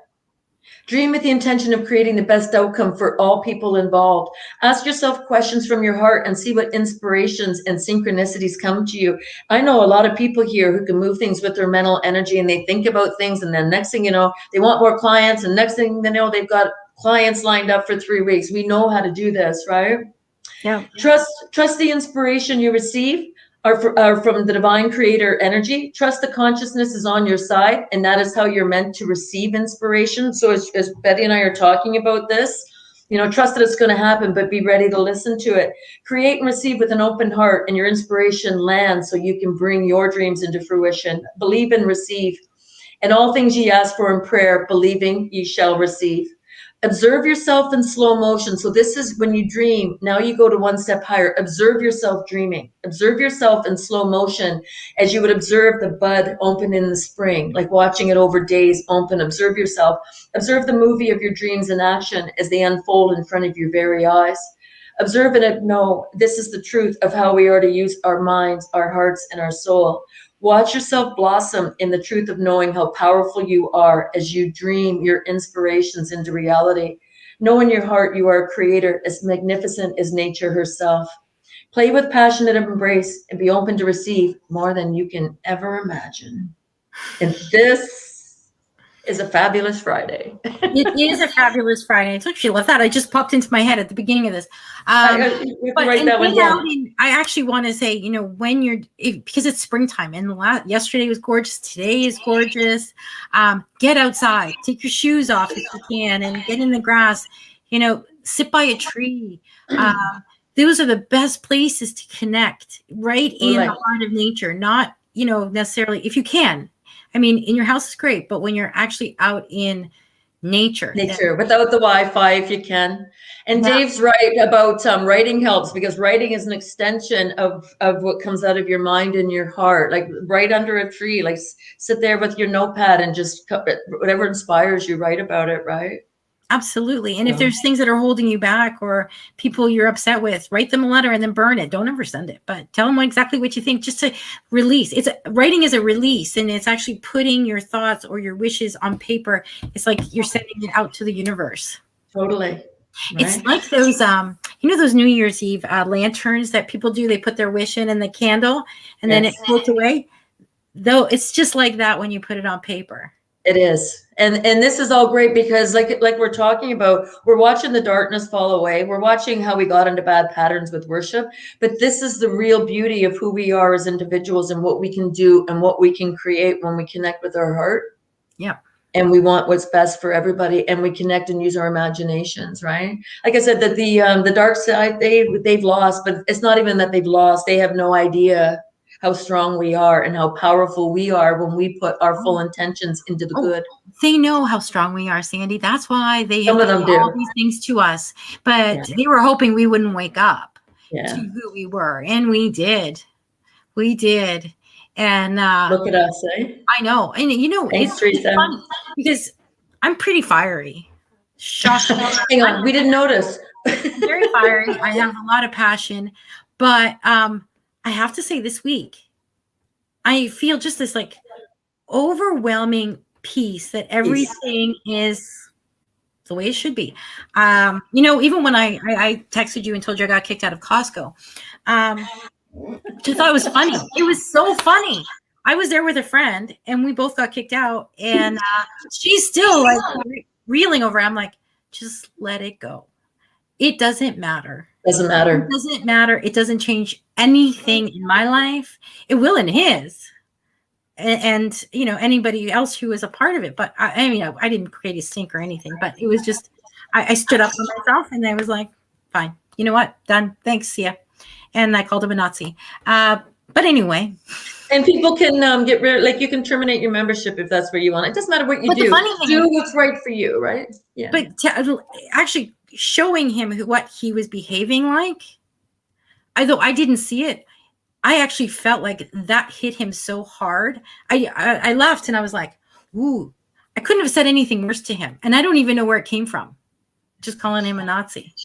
B: Dream with the intention of creating the best outcome for all people involved. Ask yourself questions from your heart and see what inspirations and synchronicities come to you. I know a lot of people here who can move things with their mental energy, and they think about things, and then next thing you know, they want more clients, and next thing they know, they've got clients lined up for 3 weeks. We know how to do this, right?
A: Yeah.
B: Trust the inspiration you receive are from the divine creator energy. Trust the consciousness is on your side, and that is how you're meant to receive inspiration. So as Betty and I are talking about this, trust that it's going to happen, but be ready to listen to it. Create and receive with an open heart, and your inspiration lands so you can bring your dreams into fruition. Believe and receive. And all things ye ask for in prayer, believing ye shall receive. Observe yourself in slow motion. So this is when you dream. Now you go to one step higher. Observe yourself dreaming. Observe yourself in slow motion as you would observe the bud open in the spring, like watching it over days open. Observe yourself. Observe the movie of your dreams in action as they unfold in front of your very eyes. Observe and know this is the truth of how we are to use our minds, our hearts, and our soul. Watch yourself blossom in the truth of knowing how powerful you are as you dream your inspirations into reality. Know in your heart you are a creator as magnificent as nature herself. Play with passionate embrace and be open to receive more than you can ever imagine. And this is a fabulous Friday.
A: It is a fabulous Friday. I actually love that. I just popped into my head at the beginning of this.
B: I
A: actually want to say, when because it's springtime, and yesterday was gorgeous. Today is gorgeous. Get outside, take your shoes off if you can, and get in the grass. Sit by a tree. Those are the best places to connect, right in the heart of nature. Not, necessarily if you can. I mean, in your house is great, but when you're actually out in nature
B: without the Wi-Fi, if you can. And Dave's right about writing helps, because writing is an extension of what comes out of your mind and your heart. Like write under a tree, like sit there with your notepad and just whatever inspires you, write about it, right?
A: Absolutely. And if there's things that are holding you back or people you're upset with, write them a letter and then burn it. Don't ever send it, but tell them exactly what you think, just to release. Writing is a release, and it's actually putting your thoughts or your wishes on paper. It's like you're sending it out to the universe.
B: Totally. Right.
A: It's like those, those New Year's Eve lanterns that people do. They put their wish in the candle, and then it floats away. Though it's just like that when you put it on paper.
B: It is. And this is all great because like we're talking about, we're watching the darkness fall away. We're watching how we got into bad patterns with worship. But this is the real beauty of who we are as individuals and what we can do and what we can create when we connect with our heart.
A: Yeah.
B: And we want what's best for everybody, and we connect and use our imaginations, right? Like I said, that the dark side, they've lost, but it's not even that they've lost. They have no idea how strong we are and how powerful we are when we put our full intentions into the good.
A: They know how strong we are, Sandy. That's why they
B: Some of them do
A: all these things to us. But they were hoping we wouldn't wake up to who we were. And we did. We did. And
B: look at us, eh?
A: I know. And it's funny because I'm pretty fiery.
B: Hang on, we didn't notice.
A: Very fiery. I have a lot of passion. But I have to say, this week, I feel just this like overwhelming peace that everything is the way it should be. Even when I texted you and told you I got kicked out of Costco, I thought it was funny. It was so funny. I was there with a friend and we both got kicked out, and she's still like reeling over. I'm like, just let it go. It doesn't matter.
B: Doesn't matter.
A: It doesn't matter. It doesn't change anything in my life. It will in his. And anybody else who was a part of it. But I didn't create a stink or anything, but it was just, I stood up for myself and I was like, fine, you know what? Done. Thanks. See ya. And I called him a Nazi. But anyway.
B: And people can get rid, like you can terminate your membership if that's where you want. It doesn't matter what you do. Do what's right for you, right? Yeah.
A: But actually showing him what he was behaving like, although I didn't see it, I actually felt like that hit him so hard. I laughed and I was like, ooh, I couldn't have said anything worse to him. And I don't even know where it came from. Just calling him a Nazi.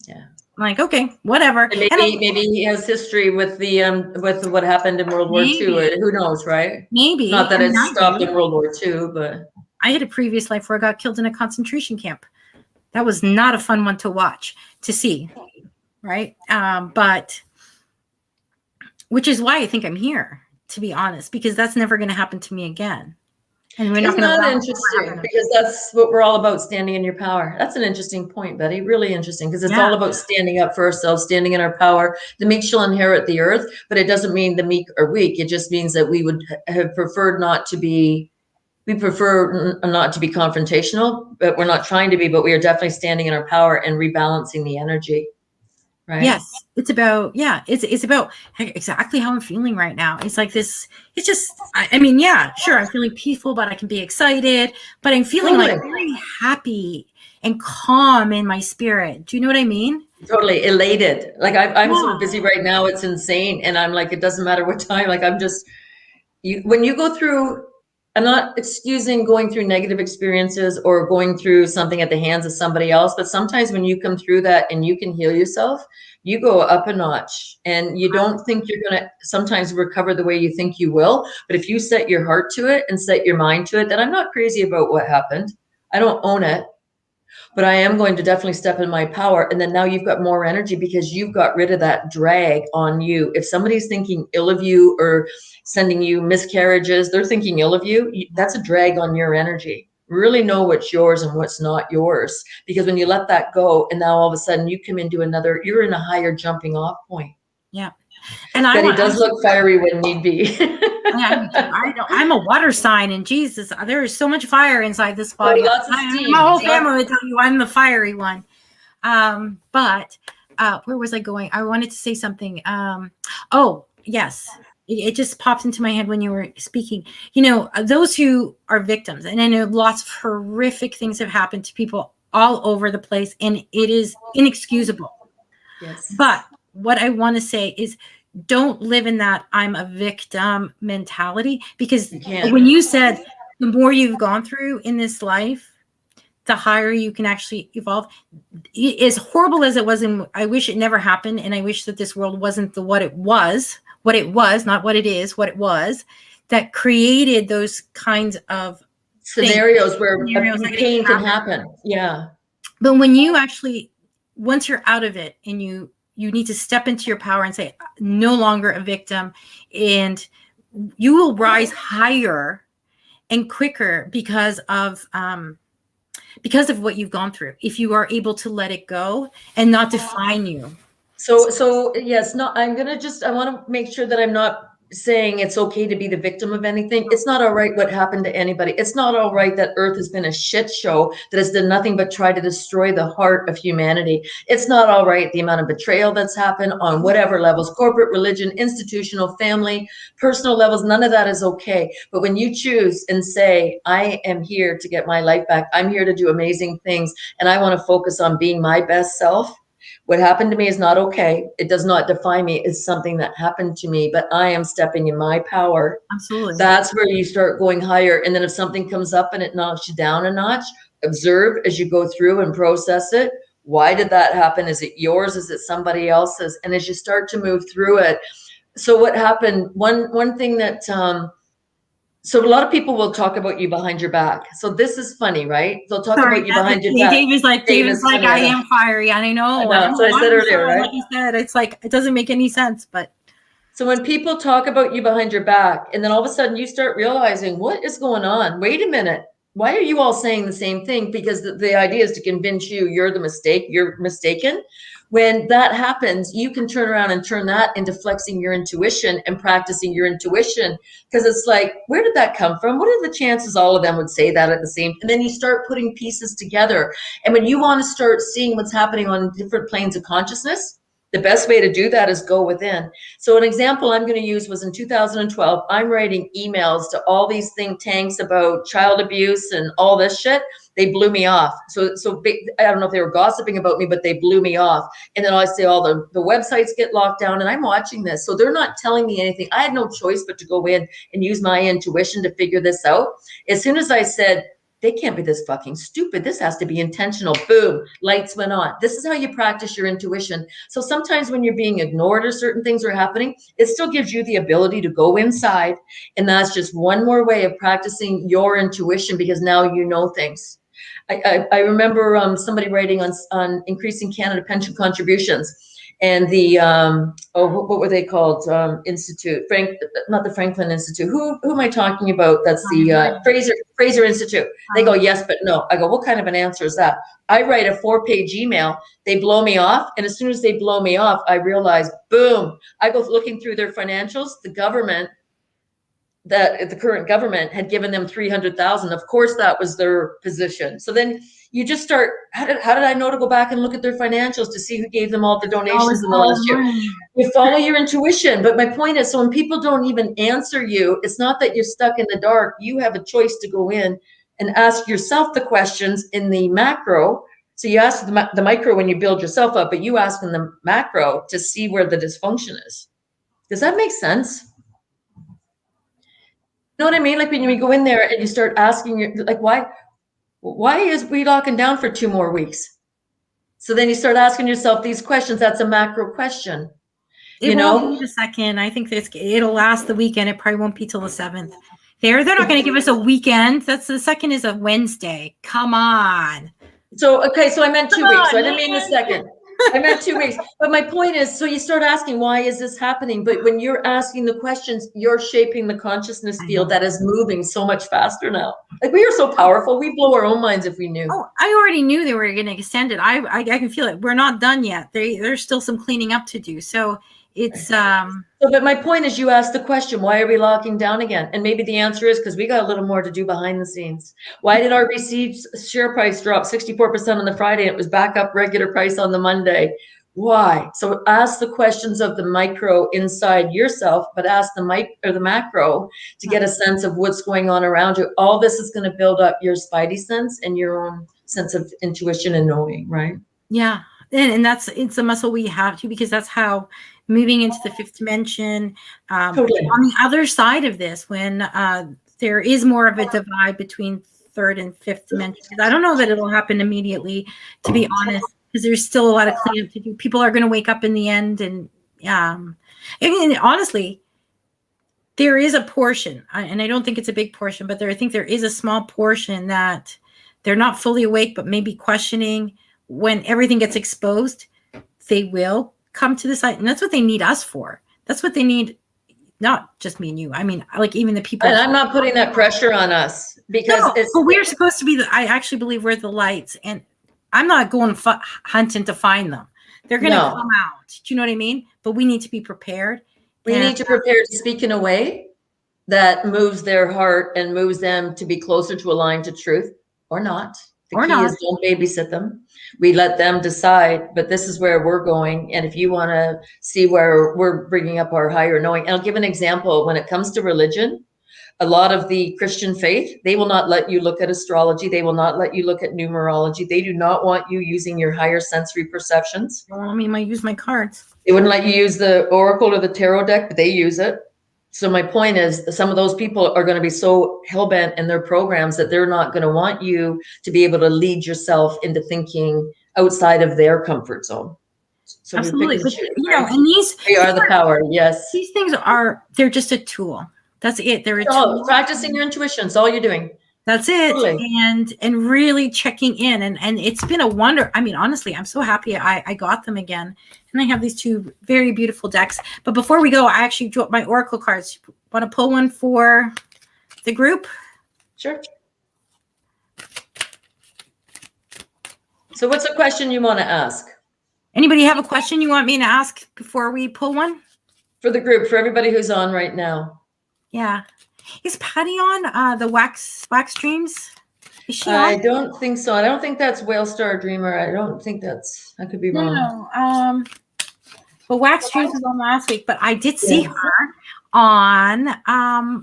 B: Yeah.
A: I'm like, okay, whatever.
B: And maybe he has history with with what happened in World War II. Who knows, right?
A: Maybe.
B: Not that it stopped in World War II, but
A: I had a previous life where I got killed in a concentration camp. That was not a fun one to watch, to see, right? But which is why I think I'm here, to be honest, because that's never going to happen to me again. And we're not
B: Isn't
A: going to.
B: that interesting? Because that's what we're all about, standing in your power. That's an interesting point, Betty. Really interesting, because it's all about standing up for ourselves, standing in our power. The meek shall inherit the earth, but it doesn't mean the meek are weak. It just means that we would have preferred not to be. We prefer not to be confrontational, but we're not trying to be. But we are definitely standing in our power and rebalancing the energy. Right.
A: Yes, it's about, it's about exactly how I'm feeling right now. It's like this, it's just, I mean, yeah, sure, I'm feeling peaceful, but I can be excited, but I'm feeling like very happy and calm in my spirit. Do you know what I mean?
B: Totally elated. Like I'm so busy right now, it's insane. And I'm like, it doesn't matter what time, like I'm just, when you go through, I'm not excusing going through negative experiences or going through something at the hands of somebody else, but sometimes when you come through that and you can heal yourself, you go up a notch, and you don't think you're going to sometimes recover the way you think you will. But if you set your heart to it and set your mind to it, then I'm not crazy about what happened. I don't own it, but I am going to definitely step in my power. And then now you've got more energy because you've got rid of that drag on you. If somebody's thinking ill of you or sending you miscarriages, they're thinking ill of you. That's a drag on your energy. Really know what's yours and what's not yours. Because when you let that go, and now all of a sudden you come into another, you're in a higher jumping off point.
A: Yeah. And
B: it does look fiery when need be.
A: I'm a water sign, and Jesus, there is so much fire inside this body.
B: Lots of steam.
A: My whole family would tell you I'm the fiery one. But where was I going? I wanted to say something. Oh, yes. It just popped into my head when you were speaking. You know, those who are victims, and I know lots of horrific things have happened to people all over the place, and it is inexcusable.
B: Yes.
A: But what I want to say is, don't live in that I'm a victim mentality, because when you said the more you've gone through in this life, the higher you can actually evolve. As horrible as it was, and I wish it never happened, and I wish that this world wasn't what it was, not what it is, what it was, that created those kinds of
B: scenarios where pain can happen. Yeah.
A: But when you actually, once you're out of it, and you need to step into your power and say, no longer a victim, and you will rise higher and quicker because of what you've gone through, if you are able to let it go and not define you.
B: So yes, no, I want to make sure that I'm not saying it's okay to be the victim of anything. It's not all right what happened to anybody. It's not all right that Earth has been a shit show that has done nothing but try to destroy the heart of humanity. It's not all right the amount of betrayal that's happened on whatever levels, corporate, religion, institutional, family, personal levels. None of that is okay. But when you choose and say, I am here to get my life back, I'm here to do amazing things, and I want to focus on being my best self. What happened to me is not okay. It does not define me. It's something that happened to me, but I am stepping in my power.
A: Absolutely.
B: That's where you start going higher. And then if something comes up and it knocks you down a notch, observe as you go through and process it. Why did that happen? Is it yours? Is it somebody else's? And as you start to move through it. So what happened? One thing that, so a lot of people will talk about you behind your back. So this is funny, right? They'll talk about you behind your back.
A: David's like, I am fiery, and I know.
B: So I said earlier, right?
A: Like you said, it's like, it doesn't make any sense, but.
B: So when people talk about you behind your back, and then all of a sudden you start realizing, what is going on? Wait a minute. Why are you all saying the same thing? Because the idea is to convince you you're the mistake, you're mistaken. When that happens, you can turn around and turn that into flexing your intuition and practicing your intuition. Because it's like, where did that come from? What are the chances all of them would say that at the same? And then you start putting pieces together. And when you want to start seeing what's happening on different planes of consciousness, the best way to do that is go within. So an example I'm going to use was in 2012, I'm writing emails to all these think tanks about child abuse and all this shit. They blew me off. So I don't know if they were gossiping about me, but they blew me off. And then I say all the websites get locked down, and I'm watching this. So they're not telling me anything. I had no choice but to go in and use my intuition to figure this out. As soon as I said, they can't be this fucking stupid. This has to be intentional. Boom, lights went on. This is how you practice your intuition. So sometimes when you're being ignored or certain things are happening, it still gives you the ability to go inside. And that's just one more way of practicing your intuition, because now you know things. I remember somebody writing on increasing Canada pension contributions, and the what were they called? Institute, not the Franklin Institute. Who am I talking about? That's the Fraser Institute. They go yes, but no. I go, what kind of an answer is that? I write a 4-page email. They blow me off, and as soon as they blow me off, I realize, boom. I go looking through their financials. The government, that the current government had given them 300,000. Of course, that was their position. So then you just start, how did I know to go back and look at their financials to see who gave them all the donations in the last year? You follow your intuition. But my point is, so when people don't even answer you, it's not that you're stuck in the dark. You have a choice to go in and ask yourself the questions in the macro. So you ask the micro when you build yourself up, but you ask in the macro to see where the dysfunction is. Does that make sense? You know what I mean? Like when you go in there and you start asking, like, why is we locking down for 2 more weeks? So then you start asking yourself these questions. That's a macro question.
A: It won't be the 2nd. I think it'll last the weekend. It probably won't be till the 7th. They're not going to give us a weekend. That's the 2nd is a Wednesday. Come on.
B: So, okay. So I meant 2 weeks. So I didn't mean the 2nd. I meant 2 weeks. But my point is, so you start asking, why is this happening? But when you're asking the questions, you're shaping the consciousness field that is moving so much faster now. Like, we are so powerful. We blow our own minds if we knew.
A: Oh, I already knew they were going to extend it. I can feel it. We're not done yet. There's still some cleaning up to do. So it's
B: but my point is, you asked the question, why are we locking down again? And maybe the answer is because we got a little more to do behind the scenes. Why did RBC's share price drop 64% on the Friday? It was back up regular price on the Monday. Why? So ask the questions of the micro inside yourself, but ask the macro to get a sense of what's going on around you. All this is going to build up your spidey sense and your own sense of intuition and knowing, right?
A: Yeah. And it's a muscle we have to, because that's how moving into the 5th dimension, totally. On the other side of this, when there is more of a divide between 3rd and 5th dimension, I don't know that it'll happen immediately, to be honest, because there's still a lot of cleanup to do. People are going to wake up in the end. And honestly, there is a portion, and I don't think it's a big portion, but I think there is a small portion that they're not fully awake, but maybe questioning. When everything gets exposed, they will come to the site, and that's what they need us for. That's what they need, not just me and you. I mean, like even the people.
B: And I'm not putting that pressure on us, because
A: but we're supposed to be. I actually believe we're the lights, and I'm not going hunting to find them. They're going to come out. Do you know what I mean? But we need to be prepared.
B: We need to prepare to speak in a way that moves their heart and moves them to be closer to aligned to truth, or not. The key is don't babysit them. We let them decide, but this is where we're going. And if you want to see where we're bringing up our higher knowing, and I'll give an example. When it comes to religion, a lot of the Christian faith, they will not let you look at astrology. They will not let you look at numerology. They do not want you using your higher sensory perceptions.
A: Well, I mean, I use my cards.
B: They wouldn't let you use the oracle or the tarot deck, but they use it. So my point is, some of those people are going to be so hell-bent in their programs that they're not going to want you to be able to lead yourself into thinking outside of their comfort zone. So
A: absolutely. But, and
B: they are the power. Yes.
A: These things they're just a tool. That's it. They're a tool.
B: Practicing your intuition. It's all you're doing.
A: That's it.
B: Totally.
A: And really checking in. And it's been a wonder. I mean, honestly, I'm so happy I got them again. And I have these 2 very beautiful decks. But before we go, I actually drew up my oracle cards. Want to pull one for the group?
B: Sure. So what's the question you want to ask?
A: Anybody have a question you want me to ask before we pull one?
B: For the group, for everybody who's on right now.
A: Yeah. Is Patty on the wax dreams? Is she on?
B: I don't think so. I don't think that's Whale Star Dreamer. I could be wrong.
A: No. But Wax Dreams was on last week, but I did see her on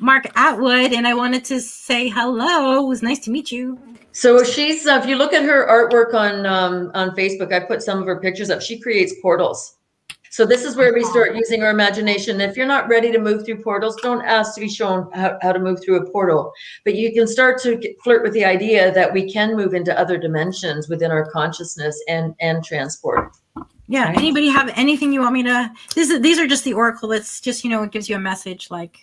A: Mark Atwood, and I wanted to say hello. It was nice to meet you.
B: So she's, if you look at her artwork on Facebook, I put some of her pictures up. She creates portals. So this is where we start using our imagination. If you're not ready to move through portals, don't ask to be shown how to move through a portal. But you can start to flirt with the idea that we can move into other dimensions within our consciousness and transport.
A: Yeah.
B: Right?
A: Anybody have anything you want me to? These are just the oracle. It's just, it gives you a message like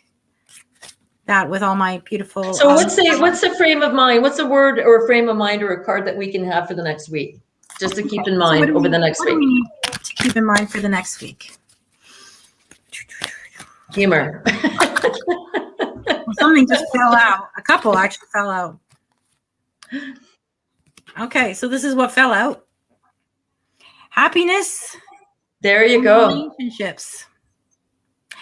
A: that with all my beautiful.
B: So what's the frame of mind? What's a word or a frame of mind or a card that we can have for the next week? Just to keep in mind over the next week.
A: What do we need to keep in mind for the next week?
B: Humor.
A: Something just fell out. A couple actually fell out. Okay, so this is what fell out. Happiness.
B: There you go.
A: Relationships.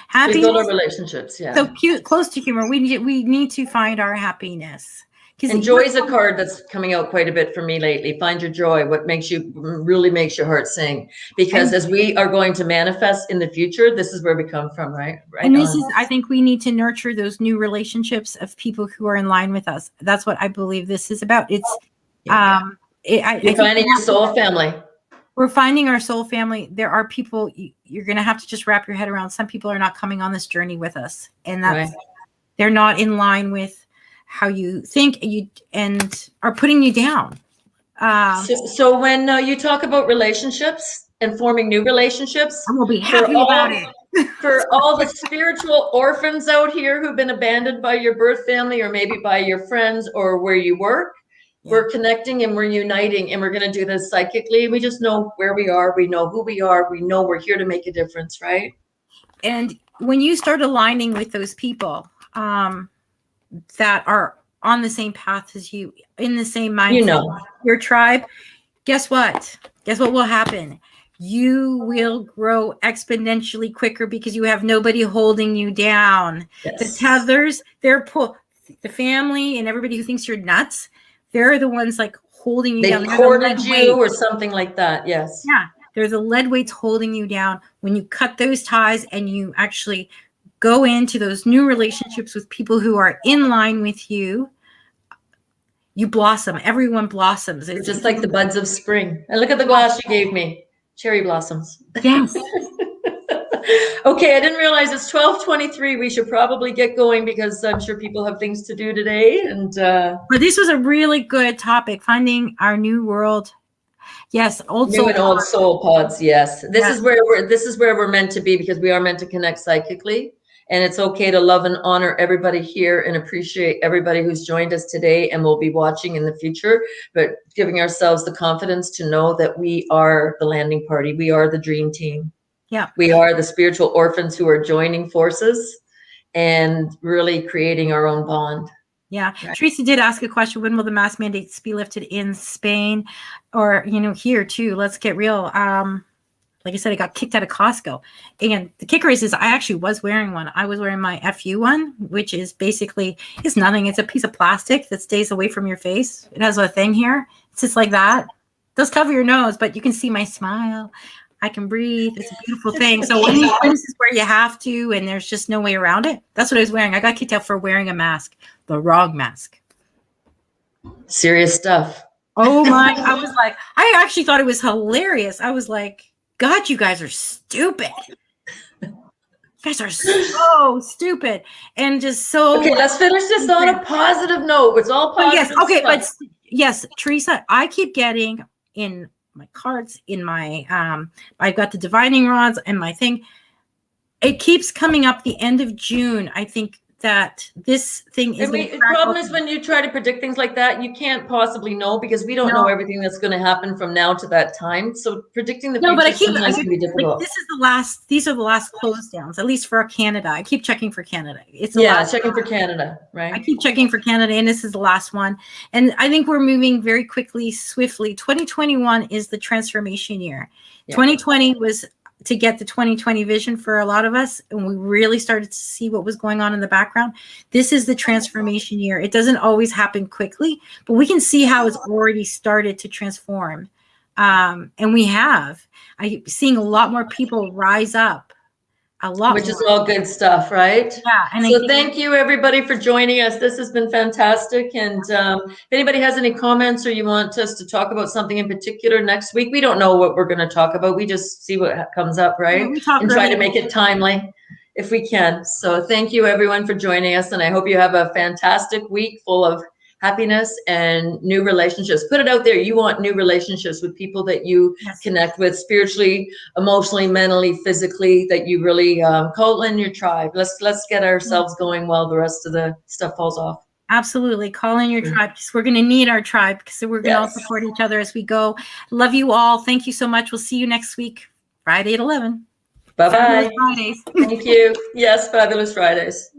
B: Happiness. We build our relationships, yeah.
A: So cute, close to humor. We need to find our happiness.
B: And joy is a card that's coming out quite a bit for me lately. Find your joy. What really makes your heart sing. Because as we are going to manifest in the future, this is where we come from, right?
A: And I think we need to nurture those new relationships of people who are in line with us. That's what I believe this is about. It's,
B: you're finding your soul family.
A: We're finding our soul family. There are people you're going to have to just wrap your head around. Some people are not coming on this journey with us, and they're not in line with how you think and are putting you down.
B: So when you talk about relationships and forming new relationships,
A: I will be happy about it.
B: For all the spiritual orphans out here who've been abandoned by your birth family or maybe by your friends or where you work, we're connecting and we're uniting, and we're going to do this psychically. We just know where we are. We know who we are. We know we're here to make a difference, right?
A: And when you start aligning with those people, that are on the same path as you, in the same mindset, your tribe, guess what will happen? You will grow exponentially quicker because you have nobody holding you down. Yes. The tethers, the family and everybody who thinks you're nuts, they're the ones like holding you down.
B: They hoarded you or something like that. Yes.
A: Yeah. There's the lead weights holding you down. When you cut those ties and you actually go into those new relationships with people who are in line with you, you blossom. Everyone blossoms.
B: It's just like the buds of spring. And look at the glass you gave me. Cherry blossoms.
A: Yes.
B: Okay, I didn't realize it's 12:23. We should probably get going because I'm sure people have things to do today. And
A: but this was a really good topic, finding our new world. Yes, old
B: soul pods. Yes, this is where we're meant to be, because we are meant to connect psychically. And it's okay to love and honor everybody here and appreciate everybody who's joined us today and will be watching in the future, but giving ourselves the confidence to know that we are the landing party. We are the dream team.
A: Yeah.
B: We are the spiritual orphans who are joining forces and really creating our own bond.
A: Yeah. Right. Teresa did ask a question. When will the mask mandates be lifted in Spain or, here too? Let's get real. Like I said, I got kicked out of Costco. And the kicker is I actually was wearing one. I was wearing my FU one, which is basically, it's nothing. It's a piece of plastic that stays away from your face. It has a thing here. It's just like that. It does cover your nose, but you can see my smile. I can breathe. It's a beautiful thing. So when this is where you have to, and there's just no way around it. That's what I was wearing. I got kicked out for wearing a mask, the wrong mask.
B: Serious stuff.
A: Oh my, I was like, I actually thought it was hilarious. I was like, God, you guys are stupid. You guys are so stupid and just so.
B: Okay, let's finish this on a positive note. It's all positive.
A: Yes, okay, but yes, Teresa, I keep getting in my cards, in my I've got the divining rods and my thing. It keeps coming up the end of June. I think that this thing is.
B: The problem is when you try to predict things like that, you can't possibly know, because we don't know everything that's going to happen from now to that time. So predicting the future sometimes can be difficult.
A: Like, these are the last close downs, at least for Canada. I keep checking for Canada. It's
B: checking for Canada, right?
A: I keep checking for Canada, and this is the last one. And I think we're moving very quickly, swiftly. 2021 is the transformation year. Yeah. 2020 was to get the 2020 vision for a lot of us, and we really started to see what was going on in the background. This is the transformation year. It doesn't always happen quickly, but we can see how it's already started to transform. And I'm seeing a lot more people rise up a lot
B: Which
A: more.
B: is all good stuff, right?
A: Yeah. And
B: so thank you everybody for joining us. This has been fantastic. And if anybody has any comments or you want us to talk about something in particular next week, we don't know what we're going to talk about. We just see what comes up, right?
A: Yeah, we talk
B: and
A: really
B: try to make it timely if we can. So thank you everyone for joining us. And I hope you have a fantastic week full of happiness and new relationships. Put it out there. You want new relationships with people that you connect with spiritually, emotionally, mentally, physically, that you really call in your tribe. Let's get ourselves going while the rest of the stuff falls off.
A: Absolutely. Call in your tribe, because we're going to need our tribe, because we're going to all support each other as we go. Love you all. Thank you so much. We'll see you next week, Friday at 11.
B: Bye-bye.
A: Fridays.
B: Thank you. Yes, Fabulous Fridays.